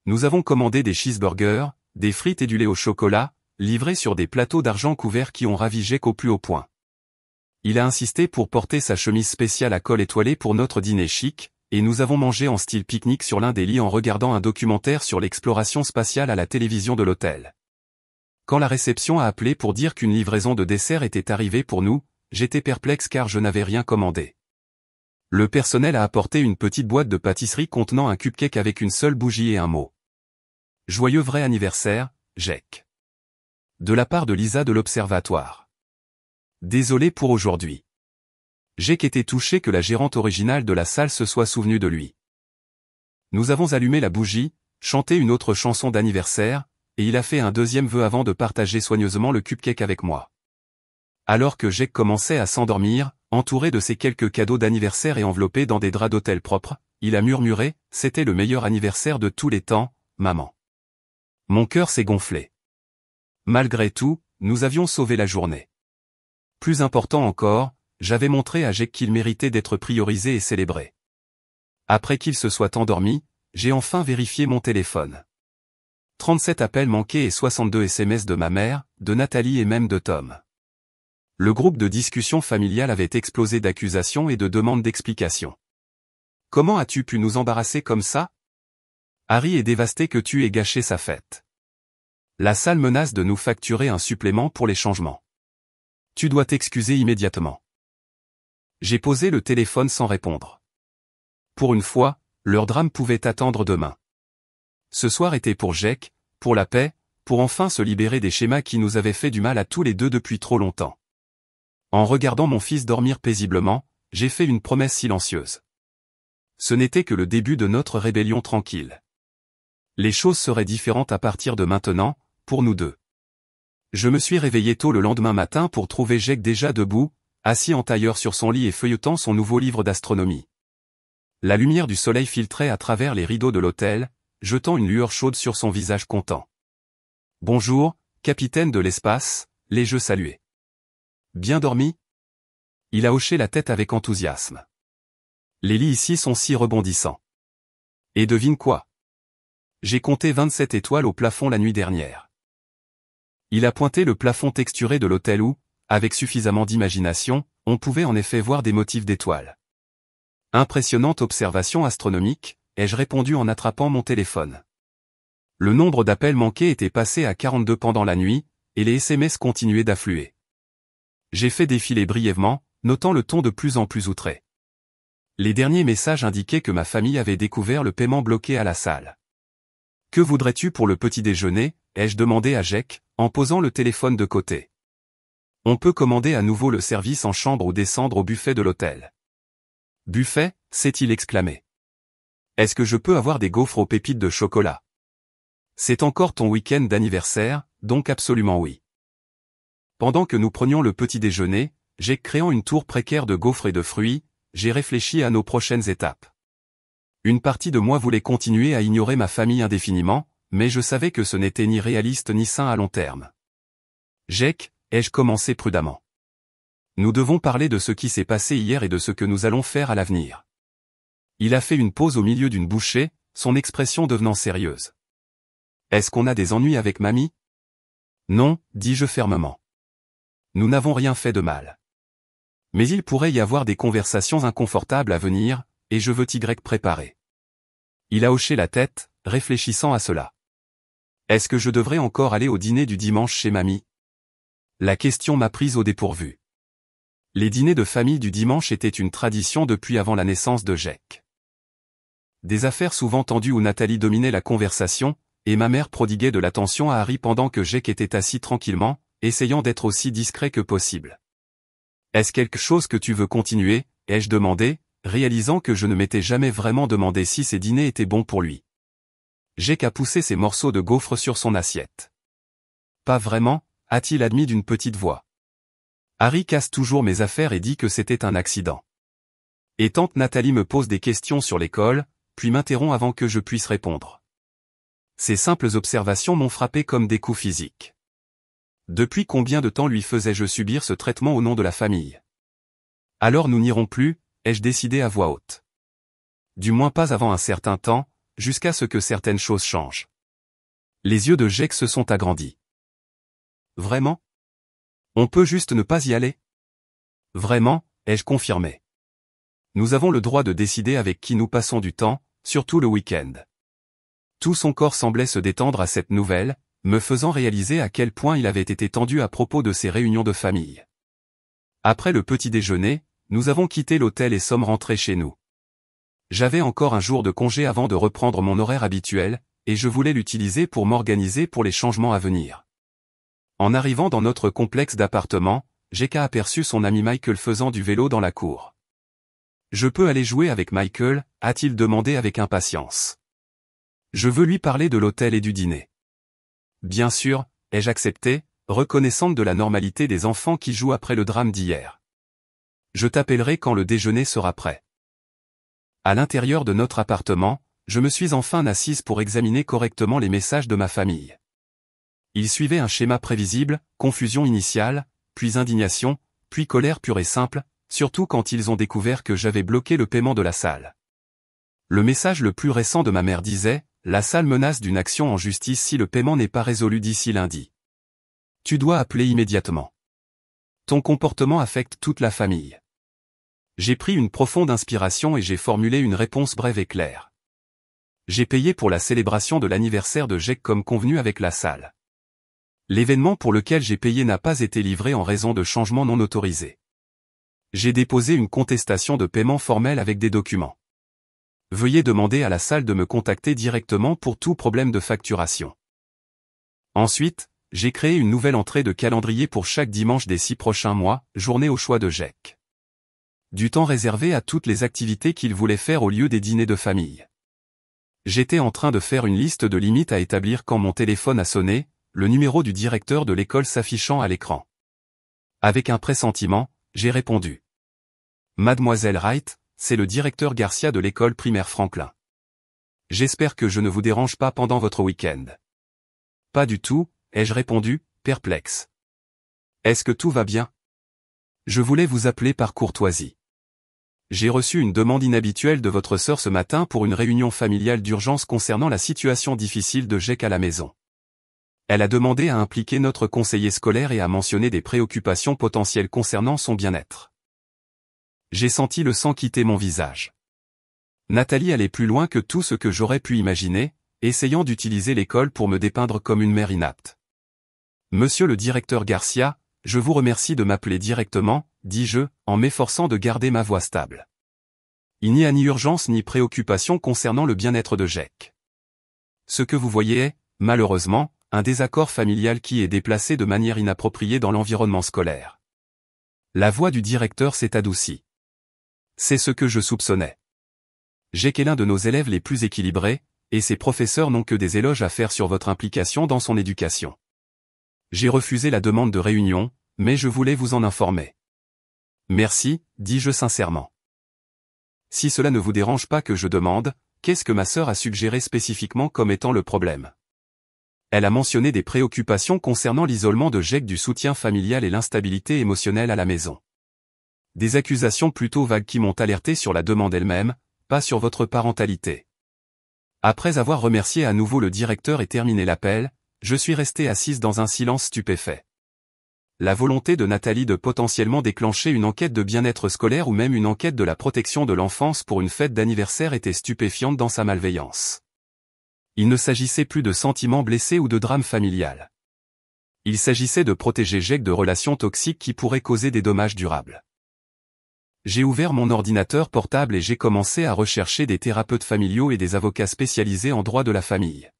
Speaker 1: Nous avons commandé des cheeseburgers, des frites et du lait au chocolat, livrés sur des plateaux d'argent couverts qui ont ravi Jake au plus haut point. Il a insisté pour porter sa chemise spéciale à col étoilé pour notre dîner chic, et nous avons mangé en style pique-nique sur l'un des lits en regardant un documentaire sur l'exploration spatiale à la télévision de l'hôtel. Quand la réception a appelé pour dire qu'une livraison de dessert était arrivée pour nous, j'étais perplexe car je n'avais rien commandé. Le personnel a apporté une petite boîte de pâtisserie contenant un cupcake avec une seule bougie et un mot. Joyeux vrai anniversaire, Jake. De la part de Lisa de l'Observatoire. Désolé pour aujourd'hui. Jake était touché que la gérante originale de la salle se soit souvenue de lui. Nous avons allumé la bougie, chanté une autre chanson d'anniversaire, et il a fait un deuxième vœu avant de partager soigneusement le cupcake avec moi. Alors que Jake commençait à s'endormir, entouré de ses quelques cadeaux d'anniversaire et enveloppé dans des draps d'hôtel propres, il a murmuré « C'était le meilleur anniversaire de tous les temps, maman. » Mon cœur s'est gonflé. Malgré tout, nous avions sauvé la journée. Plus important encore, j'avais montré à Jake qu'il méritait d'être priorisé et célébré. Après qu'il se soit endormi, j'ai enfin vérifié mon téléphone. 37 appels manqués et 62 SMS de ma mère, de Nathalie et même de Tom. Le groupe de discussion familiale avait explosé d'accusations et de demandes d'explications. Comment as-tu pu nous embarrasser comme ça? Harry est dévasté que tu aies gâché sa fête. La salle menace de nous facturer un supplément pour les changements. Tu dois t'excuser immédiatement. J'ai posé le téléphone sans répondre. Pour une fois, leur drame pouvait attendre demain. Ce soir était pour Jake, pour la paix, pour enfin se libérer des schémas qui nous avaient fait du mal à tous les deux depuis trop longtemps. En regardant mon fils dormir paisiblement, j'ai fait une promesse silencieuse. Ce n'était que le début de notre rébellion tranquille. Les choses seraient différentes à partir de maintenant, pour nous deux. Je me suis réveillé tôt le lendemain matin pour trouver Jake déjà debout, assis en tailleur sur son lit et feuilletant son nouveau livre d'astronomie. La lumière du soleil filtrait à travers les rideaux de l'hôtel, jetant une lueur chaude sur son visage content. « Bonjour, capitaine de l'espace », l'ai-je salué. « Bien dormi ?» Il a hoché la tête avec enthousiasme. « Les lits ici sont si rebondissants. » Et devine quoi? J'ai compté 27 étoiles au plafond la nuit dernière. Il a pointé le plafond texturé de l'hôtel où, avec suffisamment d'imagination, on pouvait en effet voir des motifs d'étoiles. Impressionnante observation astronomique, ai-je répondu en attrapant mon téléphone. Le nombre d'appels manqués était passé à 42 pendant la nuit, et les SMS continuaient d'affluer. J'ai fait défiler brièvement, notant le ton de plus en plus outré. Les derniers messages indiquaient que ma famille avait découvert le paiement bloqué à la salle. « Que voudrais-tu pour le petit déjeuner ?» ai-je demandé à Jake, en posant le téléphone de côté. On peut commander à nouveau le service en chambre ou descendre au buffet de l'hôtel. Buffet, s'est-il exclamé. Est-ce que je peux avoir des gaufres aux pépites de chocolat? C'est encore ton week-end d'anniversaire, donc absolument oui. Pendant que nous prenions le petit déjeuner, créant une tour précaire de gaufres et de fruits, j'ai réfléchi à nos prochaines étapes. Une partie de moi voulait continuer à ignorer ma famille indéfiniment, mais je savais que ce n'était ni réaliste ni sain à long terme. Jake, ai-je commencé prudemment. Nous devons parler de ce qui s'est passé hier et de ce que nous allons faire à l'avenir. Il a fait une pause au milieu d'une bouchée, son expression devenant sérieuse. Est-ce qu'on a des ennuis avec mamie? Non, dis-je fermement. Nous n'avons rien fait de mal. Mais il pourrait y avoir des conversations inconfortables à venir, et je veux t'y préparer. Il a hoché la tête, réfléchissant à cela. Est-ce que je devrais encore aller au dîner du dimanche chez mamie? La question m'a prise au dépourvu. Les dîners de famille du dimanche étaient une tradition depuis avant la naissance de Jake. Des affaires souvent tendues où Nathalie dominait la conversation, et ma mère prodiguait de l'attention à Harry pendant que Jake était assis tranquillement, essayant d'être aussi discret que possible. Est-ce quelque chose que tu veux continuer, ai-je demandé, réalisant que je ne m'étais jamais vraiment demandé si ces dîners étaient bons pour lui. Jake a poussé ses morceaux de gaufres sur son assiette. Pas vraiment, a-t-il admis d'une petite voix. Harry casse toujours mes affaires et dit que c'était un accident. Et tante Nathalie me pose des questions sur l'école, puis m'interrompt avant que je puisse répondre. Ces simples observations m'ont frappé comme des coups physiques. Depuis combien de temps lui faisais-je subir ce traitement au nom de la famille? Alors nous n'irons plus, ai-je décidé à voix haute. Du moins pas avant un certain temps, jusqu'à ce que certaines choses changent. Les yeux de Jake se sont agrandis. Vraiment? On peut juste ne pas y aller? Vraiment, ai-je confirmé. Nous avons le droit de décider avec qui nous passons du temps, surtout le week-end. Tout son corps semblait se détendre à cette nouvelle, me faisant réaliser à quel point il avait été tendu à propos de ces réunions de famille. Après le petit déjeuner, nous avons quitté l'hôtel et sommes rentrés chez nous. J'avais encore un jour de congé avant de reprendre mon horaire habituel, et je voulais l'utiliser pour m'organiser pour les changements à venir. En arrivant dans notre complexe d'appartements, Jake a aperçu son ami Michael faisant du vélo dans la cour. « Je peux aller jouer avec Michael ?» a-t-il demandé avec impatience. « Je veux lui parler de l'hôtel et du dîner. » Bien sûr, ai-je accepté, reconnaissante de la normalité des enfants qui jouent après le drame d'hier. Je t'appellerai quand le déjeuner sera prêt. À l'intérieur de notre appartement, je me suis enfin assise pour examiner correctement les messages de ma famille. Ils suivaient un schéma prévisible, confusion initiale, puis indignation, puis colère pure et simple, surtout quand ils ont découvert que j'avais bloqué le paiement de la salle. Le message le plus récent de ma mère disait: « La salle menace d'une action en justice si le paiement n'est pas résolu d'ici lundi. Tu dois appeler immédiatement. Ton comportement affecte toute la famille. » J'ai pris une profonde inspiration et j'ai formulé une réponse brève et claire. J'ai payé pour la célébration de l'anniversaire de Jake comme convenu avec la salle. L'événement pour lequel j'ai payé n'a pas été livré en raison de changements non autorisés. J'ai déposé une contestation de paiement formelle avec des documents. Veuillez demander à la salle de me contacter directement pour tout problème de facturation. Ensuite, j'ai créé une nouvelle entrée de calendrier pour chaque dimanche des 6 prochains mois, journée au choix de Jake. Du temps réservé à toutes les activités qu'il voulait faire au lieu des dîners de famille. J'étais en train de faire une liste de limites à établir quand mon téléphone a sonné, le numéro du directeur de l'école s'affichant à l'écran. Avec un pressentiment, j'ai répondu. Mademoiselle Wright, c'est le directeur Garcia de l'école primaire Franklin. J'espère que je ne vous dérange pas pendant votre week-end. Pas du tout, ai-je répondu, perplexe. Est-ce que tout va bien? Je voulais vous appeler par courtoisie. J'ai reçu une demande inhabituelle de votre sœur ce matin pour une réunion familiale d'urgence concernant la situation difficile de Jake à la maison. Elle a demandé à impliquer notre conseiller scolaire et à mentionner des préoccupations potentielles concernant son bien-être. J'ai senti le sang quitter mon visage. Nathalie allait plus loin que tout ce que j'aurais pu imaginer, essayant d'utiliser l'école pour me dépeindre comme une mère inapte. Monsieur le directeur Garcia, je vous remercie de m'appeler directement, dis-je, en m'efforçant de garder ma voix stable. Il n'y a ni urgence ni préoccupation concernant le bien-être de Jake. Ce que vous voyez est, malheureusement, un désaccord familial qui est déplacé de manière inappropriée dans l'environnement scolaire. La voix du directeur s'est adoucie. C'est ce que je soupçonnais. Jake est l'un de nos élèves les plus équilibrés, et ses professeurs n'ont que des éloges à faire sur votre implication dans son éducation. J'ai refusé la demande de réunion, mais je voulais vous en informer. Merci, dis-je sincèrement. Si cela ne vous dérange pas que je demande, qu'est-ce que ma sœur a suggéré spécifiquement comme étant le problème? Elle a mentionné des préoccupations concernant l'isolement de Jake du soutien familial et l'instabilité émotionnelle à la maison. Des accusations plutôt vagues qui m'ont alerté sur la demande elle-même, pas sur votre parentalité. Après avoir remercié à nouveau le directeur et terminé l'appel, je suis resté assise dans un silence stupéfait. La volonté de Nathalie de potentiellement déclencher une enquête de bien-être scolaire ou même une enquête de la protection de l'enfance pour une fête d'anniversaire était stupéfiante dans sa malveillance. Il ne s'agissait plus de sentiments blessés ou de drame familial. Il s'agissait de protéger Jake de relations toxiques qui pourraient causer des dommages durables. J'ai ouvert mon ordinateur portable et j'ai commencé à rechercher des thérapeutes familiaux et des avocats spécialisés en droit de la famille.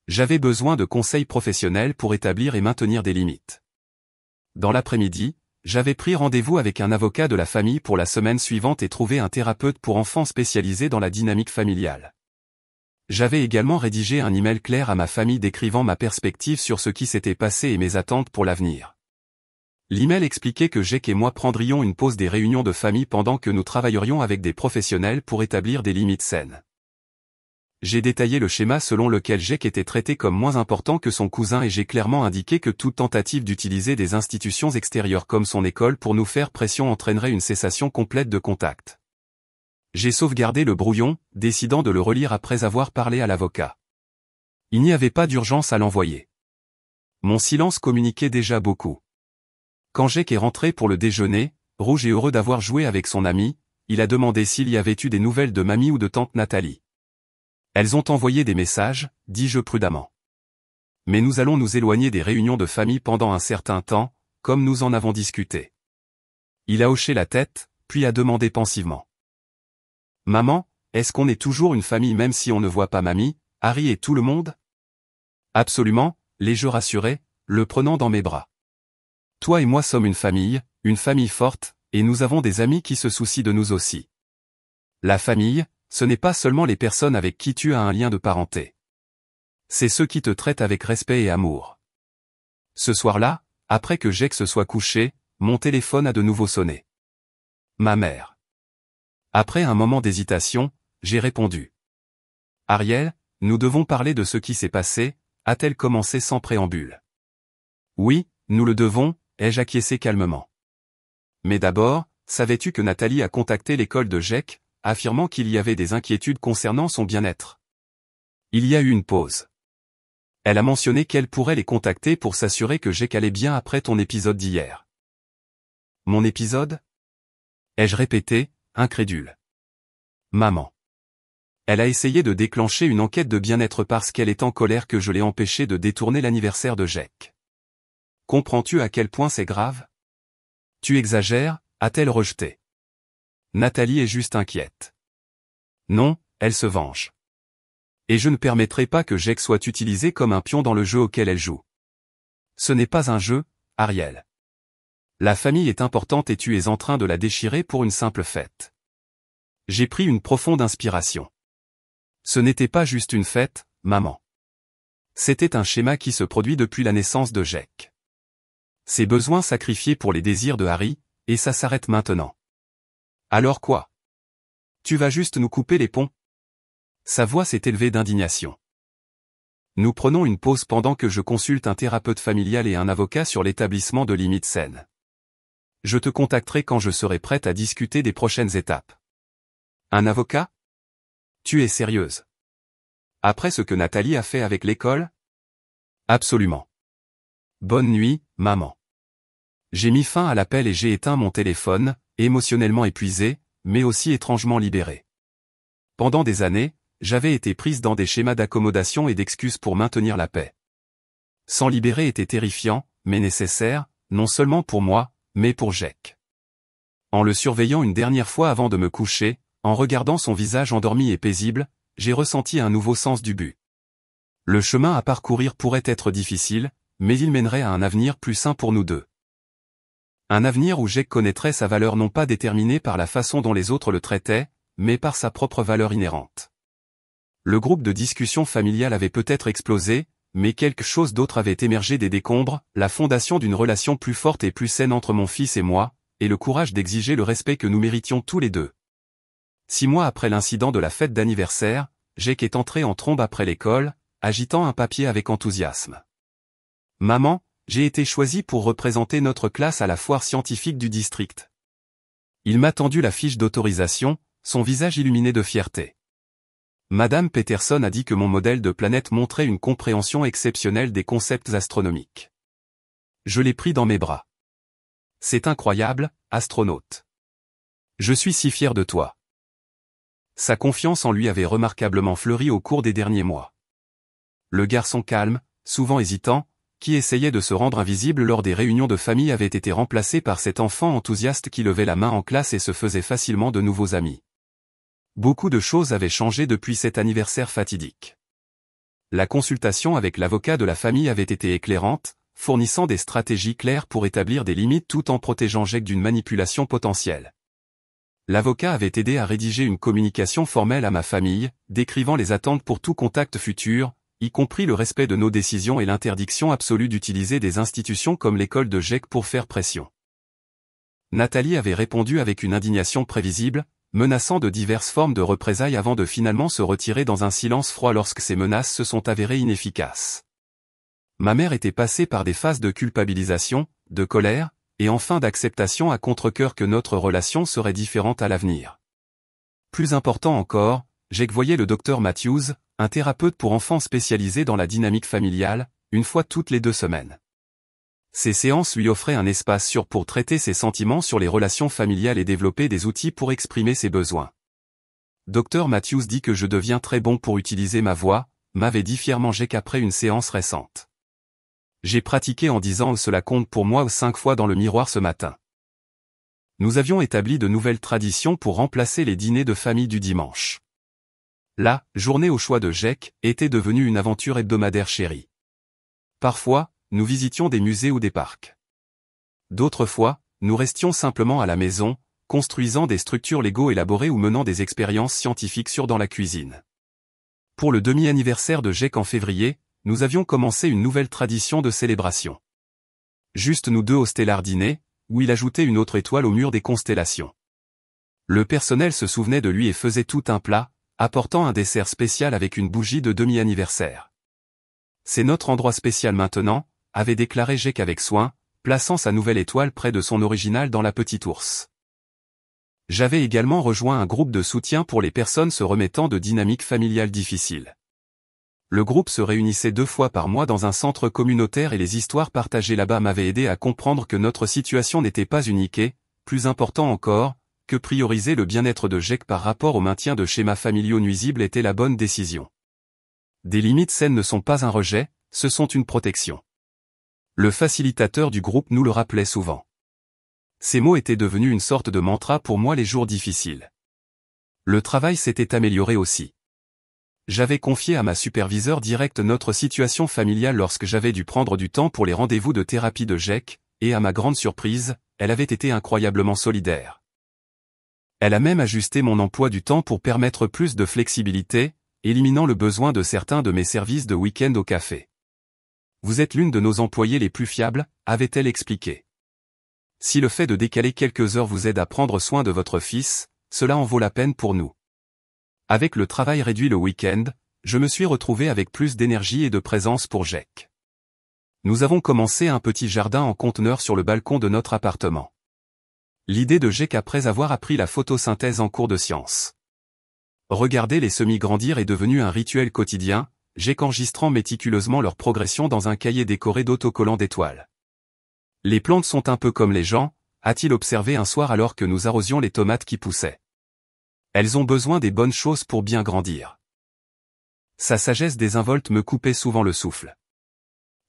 Speaker 1: J'avais besoin de conseils professionnels pour établir et maintenir des limites. Dans l'après-midi, j'avais pris rendez-vous avec un avocat de la famille pour la semaine suivante et trouvé un thérapeute pour enfants spécialisé dans la dynamique familiale. J'avais également rédigé un email clair à ma famille décrivant ma perspective sur ce qui s'était passé et mes attentes pour l'avenir. L'email expliquait que Jake et moi prendrions une pause des réunions de famille pendant que nous travaillerions avec des professionnels pour établir des limites saines. J'ai détaillé le schéma selon lequel Jake était traité comme moins important que son cousin et j'ai clairement indiqué que toute tentative d'utiliser des institutions extérieures comme son école pour nous faire pression entraînerait une cessation complète de contact. J'ai sauvegardé le brouillon, décidant de le relire après avoir parlé à l'avocat. Il n'y avait pas d'urgence à l'envoyer. Mon silence communiquait déjà beaucoup. Quand Jake est rentré pour le déjeuner, rouge et heureux d'avoir joué avec son ami, il a demandé s'il y avait eu des nouvelles de mamie ou de tante Nathalie. Elles ont envoyé des messages, dis-je prudemment. Mais nous allons nous éloigner des réunions de famille pendant un certain temps, comme nous en avons discuté. Il a hoché la tête, puis a demandé pensivement. Maman, est-ce qu'on est toujours une famille même si on ne voit pas mamie, Harry et tout le monde? Absolument, l'ai-je rassuré, le prenant dans mes bras. Toi et moi sommes une famille forte, et nous avons des amis qui se soucient de nous aussi. La famille, ce n'est pas seulement les personnes avec qui tu as un lien de parenté. C'est ceux qui te traitent avec respect et amour. Ce soir-là, après que Jake se soit couché, mon téléphone a de nouveau sonné. Ma mère. Après un moment d'hésitation, j'ai répondu. Ariel, nous devons parler de ce qui s'est passé, a-t-elle commencé sans préambule. Oui, nous le devons, ai-je acquiescé calmement. Mais d'abord, savais-tu que Nathalie a contacté l'école de Jake, affirmant qu'il y avait des inquiétudes concernant son bien-être? Il y a eu une pause. Elle a mentionné qu'elle pourrait les contacter pour s'assurer que Jake allait bien après ton épisode d'hier. Mon épisode? Ai-je répété, incrédule. Maman. Elle a essayé de déclencher une enquête de bien-être parce qu'elle est en colère que je l'ai empêchée de détourner l'anniversaire de Jake. Comprends-tu à quel point c'est grave? Tu exagères, a-t-elle rejeté. Nathalie est juste inquiète. Non, elle se venge. Et je ne permettrai pas que Jake soit utilisé comme un pion dans le jeu auquel elle joue. Ce n'est pas un jeu, Ariel. La famille est importante et tu es en train de la déchirer pour une simple fête. J'ai pris une profonde inspiration. Ce n'était pas juste une fête, maman. C'était un schéma qui se produit depuis la naissance de Jake. Ses besoins sacrifiés pour les désirs de Harry, et ça s'arrête maintenant. Alors quoi? Tu vas juste nous couper les ponts? Sa voix s'est élevée d'indignation. Nous prenons une pause pendant que je consulte un thérapeute familial et un avocat sur l'établissement de limites saines. Je te contacterai quand je serai prête à discuter des prochaines étapes. Un avocat? Tu es sérieuse? Après ce que Nathalie a fait avec l'école? Absolument. Bonne nuit, maman. J'ai mis fin à l'appel et j'ai éteint mon téléphone, émotionnellement épuisé, mais aussi étrangement libéré. Pendant des années, j'avais été prise dans des schémas d'accommodation et d'excuses pour maintenir la paix. S'en libérer était terrifiant, mais nécessaire, non seulement pour moi, mais pour Jake. En le surveillant une dernière fois avant de me coucher, en regardant son visage endormi et paisible, j'ai ressenti un nouveau sens du but. Le chemin à parcourir pourrait être difficile, mais il mènerait à un avenir plus sain pour nous deux. Un avenir où Jake connaîtrait sa valeur non pas déterminée par la façon dont les autres le traitaient, mais par sa propre valeur inhérente. Le groupe de discussion familiale avait peut-être explosé, mais quelque chose d'autre avait émergé des décombres, la fondation d'une relation plus forte et plus saine entre mon fils et moi, et le courage d'exiger le respect que nous méritions tous les deux. 6 mois après l'incident de la fête d'anniversaire, Jake est entré en trombe après l'école, agitant un papier avec enthousiasme. « Maman, j'ai été choisi pour représenter notre classe à la foire scientifique du district. » Il m'a tendu la fiche d'autorisation, son visage illuminé de fierté. Madame Peterson a dit que mon modèle de planète montrait une compréhension exceptionnelle des concepts astronomiques. Je l'ai pris dans mes bras. C'est incroyable, astronaute. Je suis si fier de toi. Sa confiance en lui avait remarquablement fleuri au cours des derniers mois. Le garçon calme, souvent hésitant, qui essayait de se rendre invisible lors des réunions de famille avait été remplacé par cet enfant enthousiaste qui levait la main en classe et se faisait facilement de nouveaux amis. Beaucoup de choses avaient changé depuis cet anniversaire fatidique. La consultation avec l'avocat de la famille avait été éclairante, fournissant des stratégies claires pour établir des limites tout en protégeant Jake d'une manipulation potentielle. L'avocat avait aidé à rédiger une communication formelle à ma famille, décrivant les attentes pour tout contact futur, y compris le respect de nos décisions et l'interdiction absolue d'utiliser des institutions comme l'école de Jake pour faire pression. Nathalie avait répondu avec une indignation prévisible, menaçant de diverses formes de représailles avant de finalement se retirer dans un silence froid lorsque ces menaces se sont avérées inefficaces. Ma mère était passée par des phases de culpabilisation, de colère, et enfin d'acceptation à contre-cœur que notre relation serait différente à l'avenir. Plus important encore, Jake voyait le docteur Matthews, un thérapeute pour enfants spécialisé dans la dynamique familiale, une fois toutes les 2 semaines. Ces séances lui offraient un espace sûr pour traiter ses sentiments sur les relations familiales et développer des outils pour exprimer ses besoins. Dr Matthews dit que je deviens très bon pour utiliser ma voix, m'avait dit fièrement Jake après une séance récente. J'ai pratiqué en disant cela compte pour moi 5 fois dans le miroir ce matin. Nous avions établi de nouvelles traditions pour remplacer les dîners de famille du dimanche. La journée au choix de Jake était devenue une aventure hebdomadaire chérie. Parfois, nous visitions des musées ou des parcs. D'autres fois, nous restions simplement à la maison, construisant des structures Lego élaborées ou menant des expériences scientifiques dans la cuisine. Pour le demi-anniversaire de Jake en février, nous avions commencé une nouvelle tradition de célébration. Juste nous deux au Stellar Dîner, où il ajoutait une autre étoile au mur des constellations. Le personnel se souvenait de lui et faisait tout un plat, apportant un dessert spécial avec une bougie de demi-anniversaire. C'est notre endroit spécial maintenant, avait déclaré Jake avec soin, plaçant sa nouvelle étoile près de son original dans la petite ours. J'avais également rejoint un groupe de soutien pour les personnes se remettant de dynamiques familiales difficiles. Le groupe se réunissait 2 fois par mois dans un centre communautaire et les histoires partagées là-bas m'avaient aidé à comprendre que notre situation n'était pas unique et, plus important encore, que prioriser le bien-être de Jake par rapport au maintien de schémas familiaux nuisibles était la bonne décision. Des limites saines ne sont pas un rejet, ce sont une protection. Le facilitateur du groupe nous le rappelait souvent. Ces mots étaient devenus une sorte de mantra pour moi les jours difficiles. Le travail s'était amélioré aussi. J'avais confié à ma superviseure directe notre situation familiale lorsque j'avais dû prendre du temps pour les rendez-vous de thérapie de Jake, et à ma grande surprise, elle avait été incroyablement solidaire. Elle a même ajusté mon emploi du temps pour permettre plus de flexibilité, éliminant le besoin de certains de mes services de week-end au café. Vous êtes l'une de nos employés les plus fiables, avait-elle expliqué. Si le fait de décaler quelques heures vous aide à prendre soin de votre fils, cela en vaut la peine pour nous. Avec le travail réduit le week-end, je me suis retrouvé avec plus d'énergie et de présence pour Jake. Nous avons commencé un petit jardin en conteneur sur le balcon de notre appartement. L'idée de Jake après avoir appris la photosynthèse en cours de sciences. Regarder les semis grandir est devenu un rituel quotidien, Jake enregistrant méticuleusement leur progression dans un cahier décoré d'autocollants d'étoiles. Les plantes sont un peu comme les gens, a-t-il observé un soir alors que nous arrosions les tomates qui poussaient. Elles ont besoin des bonnes choses pour bien grandir. Sa sagesse désinvolte me coupait souvent le souffle.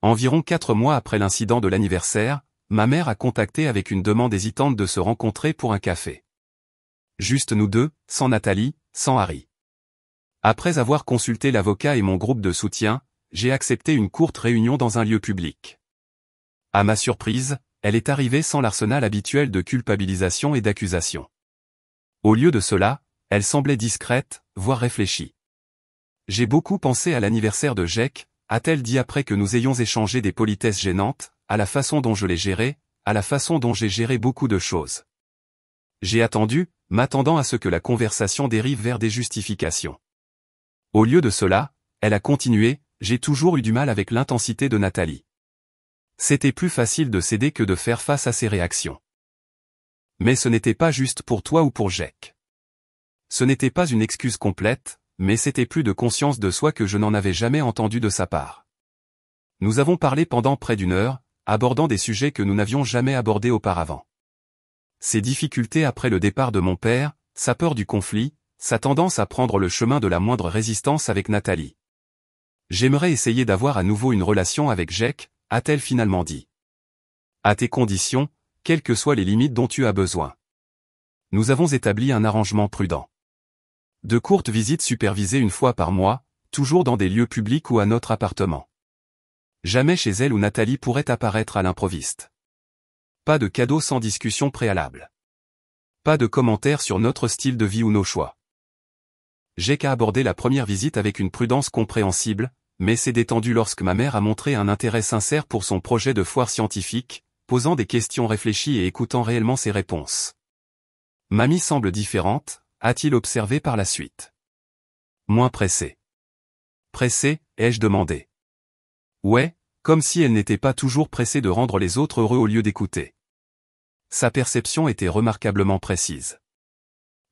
Speaker 1: Environ 4 mois après l'incident de l'anniversaire, ma mère a contacté avec une demande hésitante de se rencontrer pour un café. Juste nous deux, sans Nathalie, sans Harry. Après avoir consulté l'avocat et mon groupe de soutien, j'ai accepté une courte réunion dans un lieu public. À ma surprise, elle est arrivée sans l'arsenal habituel de culpabilisation et d'accusation. Au lieu de cela, elle semblait discrète, voire réfléchie. J'ai beaucoup pensé à l'anniversaire de Jake, a-t-elle dit après que nous ayons échangé des politesses gênantes, à la façon dont je l'ai géré, à la façon dont j'ai géré beaucoup de choses. J'ai attendu, m'attendant à ce que la conversation dérive vers des justifications. Au lieu de cela, elle a continué, j'ai toujours eu du mal avec l'intensité de Nathalie. C'était plus facile de céder que de faire face à ses réactions. Mais ce n'était pas juste pour toi ou pour Jake. Ce n'était pas une excuse complète, mais c'était plus de conscience de soi que je n'en avais jamais entendu de sa part. Nous avons parlé pendant près d'1 heure, abordant des sujets que nous n'avions jamais abordés auparavant. Ses difficultés après le départ de mon père, sa peur du conflit, sa tendance à prendre le chemin de la moindre résistance avec Nathalie. J'aimerais essayer d'avoir à nouveau une relation avec Jake, a-t-elle finalement dit. À tes conditions, quelles que soient les limites dont tu as besoin. Nous avons établi un arrangement prudent. De courtes visites supervisées 1 fois par mois, toujours dans des lieux publics ou à notre appartement. Jamais chez elle où Nathalie pourrait apparaître à l'improviste. Pas de cadeaux sans discussion préalable. Pas de commentaires sur notre style de vie ou nos choix. Jake a abordé la première visite avec une prudence compréhensible, mais s'est détendu lorsque ma mère a montré un intérêt sincère pour son projet de foire scientifique, posant des questions réfléchies et écoutant réellement ses réponses. Mamie semble différente, a-t-il observé par la suite. Moins pressée. Pressée, ai-je demandé. Ouais, comme si elle n'était pas toujours pressée de rendre les autres heureux au lieu d'écouter. Sa perception était remarquablement précise.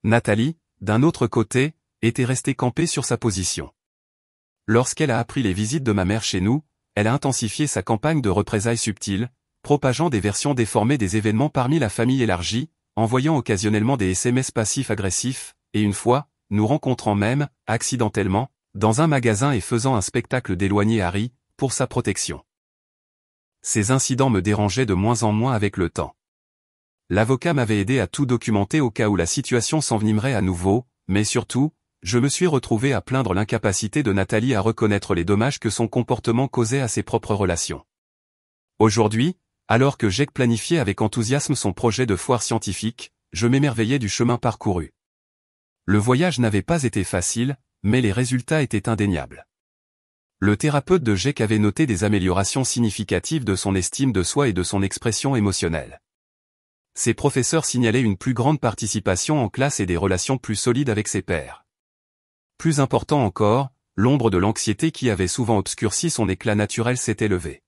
Speaker 1: Nathalie, d'un autre côté, était restée campée sur sa position. Lorsqu'elle a appris les visites de ma mère chez nous, elle a intensifié sa campagne de représailles subtiles, propageant des versions déformées des événements parmi la famille élargie, envoyant occasionnellement des SMS passifs-agressifs, et une fois, nous rencontrant même, accidentellement, dans un magasin et faisant un spectacle d'éloigner Harry, pour sa protection. Ces incidents me dérangeaient de moins en moins avec le temps. L'avocat m'avait aidé à tout documenter au cas où la situation s'envenimerait à nouveau, mais surtout, je me suis retrouvé à plaindre l'incapacité de Nathalie à reconnaître les dommages que son comportement causait à ses propres relations. Aujourd'hui, alors que Jake planifiait avec enthousiasme son projet de foire scientifique, je m'émerveillais du chemin parcouru. Le voyage n'avait pas été facile, mais les résultats étaient indéniables. Le thérapeute de Jake avait noté des améliorations significatives de son estime de soi et de son expression émotionnelle. Ses professeurs signalaient une plus grande participation en classe et des relations plus solides avec ses pairs. Plus important encore, l'ombre de l'anxiété qui avait souvent obscurci son éclat naturel s'était levée.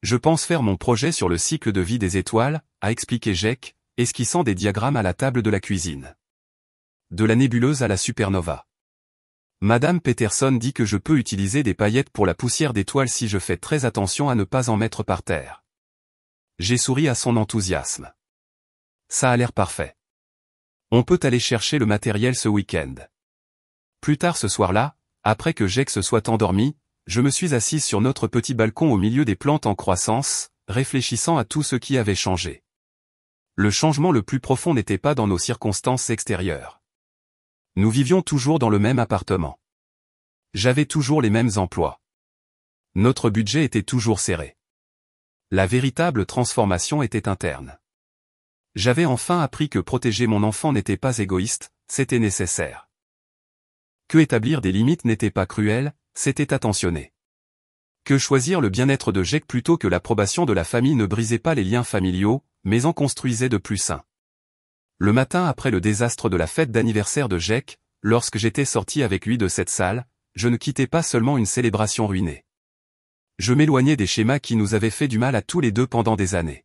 Speaker 1: Je pense faire mon projet sur le cycle de vie des étoiles, a expliqué Jake, esquissant des diagrammes à la table de la cuisine. De la nébuleuse à la supernova. Madame Peterson dit que je peux utiliser des paillettes pour la poussière d'étoiles si je fais très attention à ne pas en mettre par terre. J'ai souri à son enthousiasme. Ça a l'air parfait. On peut aller chercher le matériel ce week-end. Plus tard ce soir-là, après que Jake se soit endormi, je me suis assise sur notre petit balcon au milieu des plantes en croissance, réfléchissant à tout ce qui avait changé. Le changement le plus profond n'était pas dans nos circonstances extérieures. Nous vivions toujours dans le même appartement. J'avais toujours les mêmes emplois. Notre budget était toujours serré. La véritable transformation était interne. J'avais enfin appris que protéger mon enfant n'était pas égoïste, c'était nécessaire. Que établir des limites n'était pas cruel, c'était attentionné. Que choisir le bien-être de Jake plutôt que l'approbation de la famille ne brisait pas les liens familiaux, mais en construisait de plus sains. Le matin après le désastre de la fête d'anniversaire de Jake, lorsque j'étais sorti avec lui de cette salle, je ne quittais pas seulement une célébration ruinée. Je m'éloignais des schémas qui nous avaient fait du mal à tous les deux pendant des années.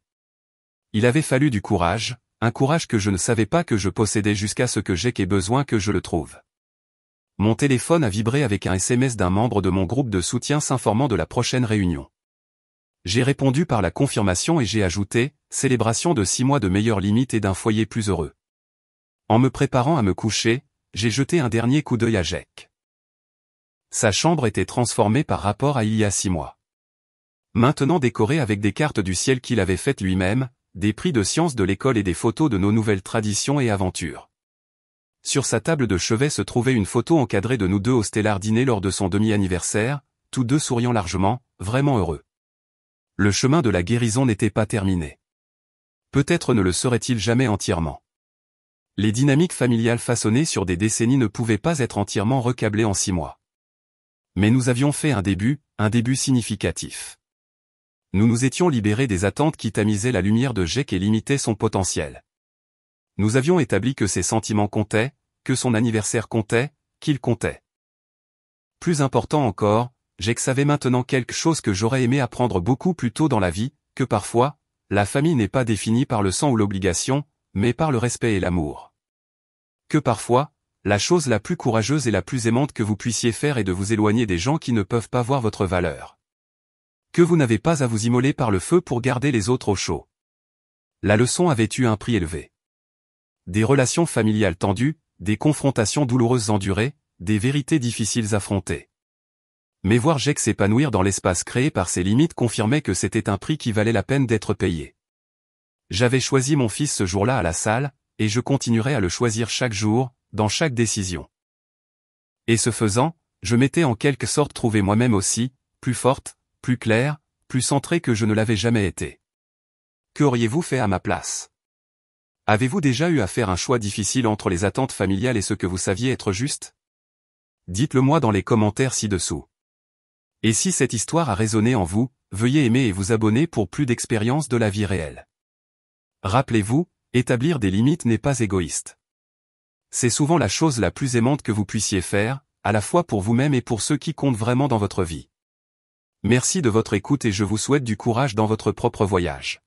Speaker 1: Il avait fallu du courage, un courage que je ne savais pas que je possédais jusqu'à ce que Jake ait besoin que je le trouve. Mon téléphone a vibré avec un SMS d'un membre de mon groupe de soutien s'informant de la prochaine réunion. J'ai répondu par la confirmation et j'ai ajouté « Célébration de 6 mois de meilleures limites et d'un foyer plus heureux ». En me préparant à me coucher, j'ai jeté un dernier coup d'œil à Jake. Sa chambre était transformée par rapport à il y a 6 mois. Maintenant décorée avec des cartes du ciel qu'il avait faites lui-même, des prix de sciences de l'école et des photos de nos nouvelles traditions et aventures. Sur sa table de chevet se trouvait une photo encadrée de nous deux au Stellar Dîner lors de son demi-anniversaire, tous deux souriant largement, vraiment heureux. Le chemin de la guérison n'était pas terminé. Peut-être ne le serait-il jamais entièrement. Les dynamiques familiales façonnées sur des décennies ne pouvaient pas être entièrement recablées en 6 mois. Mais nous avions fait un début significatif. Nous nous étions libérés des attentes qui tamisaient la lumière de Jake et limitaient son potentiel. Nous avions établi que ses sentiments comptaient, que son anniversaire comptait, qu'il comptait. Plus important encore, Jake savait maintenant quelque chose que j'aurais aimé apprendre beaucoup plus tôt dans la vie, que parfois, la famille n'est pas définie par le sang ou l'obligation, mais par le respect et l'amour. Que parfois, la chose la plus courageuse et la plus aimante que vous puissiez faire est de vous éloigner des gens qui ne peuvent pas voir votre valeur. Que vous n'avez pas à vous immoler par le feu pour garder les autres au chaud. La leçon avait eu un prix élevé. Des relations familiales tendues, des confrontations douloureuses endurées, des vérités difficiles affrontées. Mais voir Jake s'épanouir dans l'espace créé par ses limites confirmait que c'était un prix qui valait la peine d'être payé. J'avais choisi mon fils ce jour-là à la salle, et je continuerai à le choisir chaque jour, dans chaque décision. Et ce faisant, je m'étais en quelque sorte trouvé moi-même aussi, plus forte, plus claire, plus centrée que je ne l'avais jamais été. Qu'auriez-vous fait à ma place? Avez-vous déjà eu à faire un choix difficile entre les attentes familiales et ce que vous saviez être juste? Dites-le moi dans les commentaires ci-dessous. Et si cette histoire a résonné en vous, veuillez aimer et vous abonner pour plus d'expériences de la vie réelle. Rappelez-vous, établir des limites n'est pas égoïste. C'est souvent la chose la plus aimante que vous puissiez faire, à la fois pour vous-même et pour ceux qui comptent vraiment dans votre vie. Merci de votre écoute et je vous souhaite du courage dans votre propre voyage.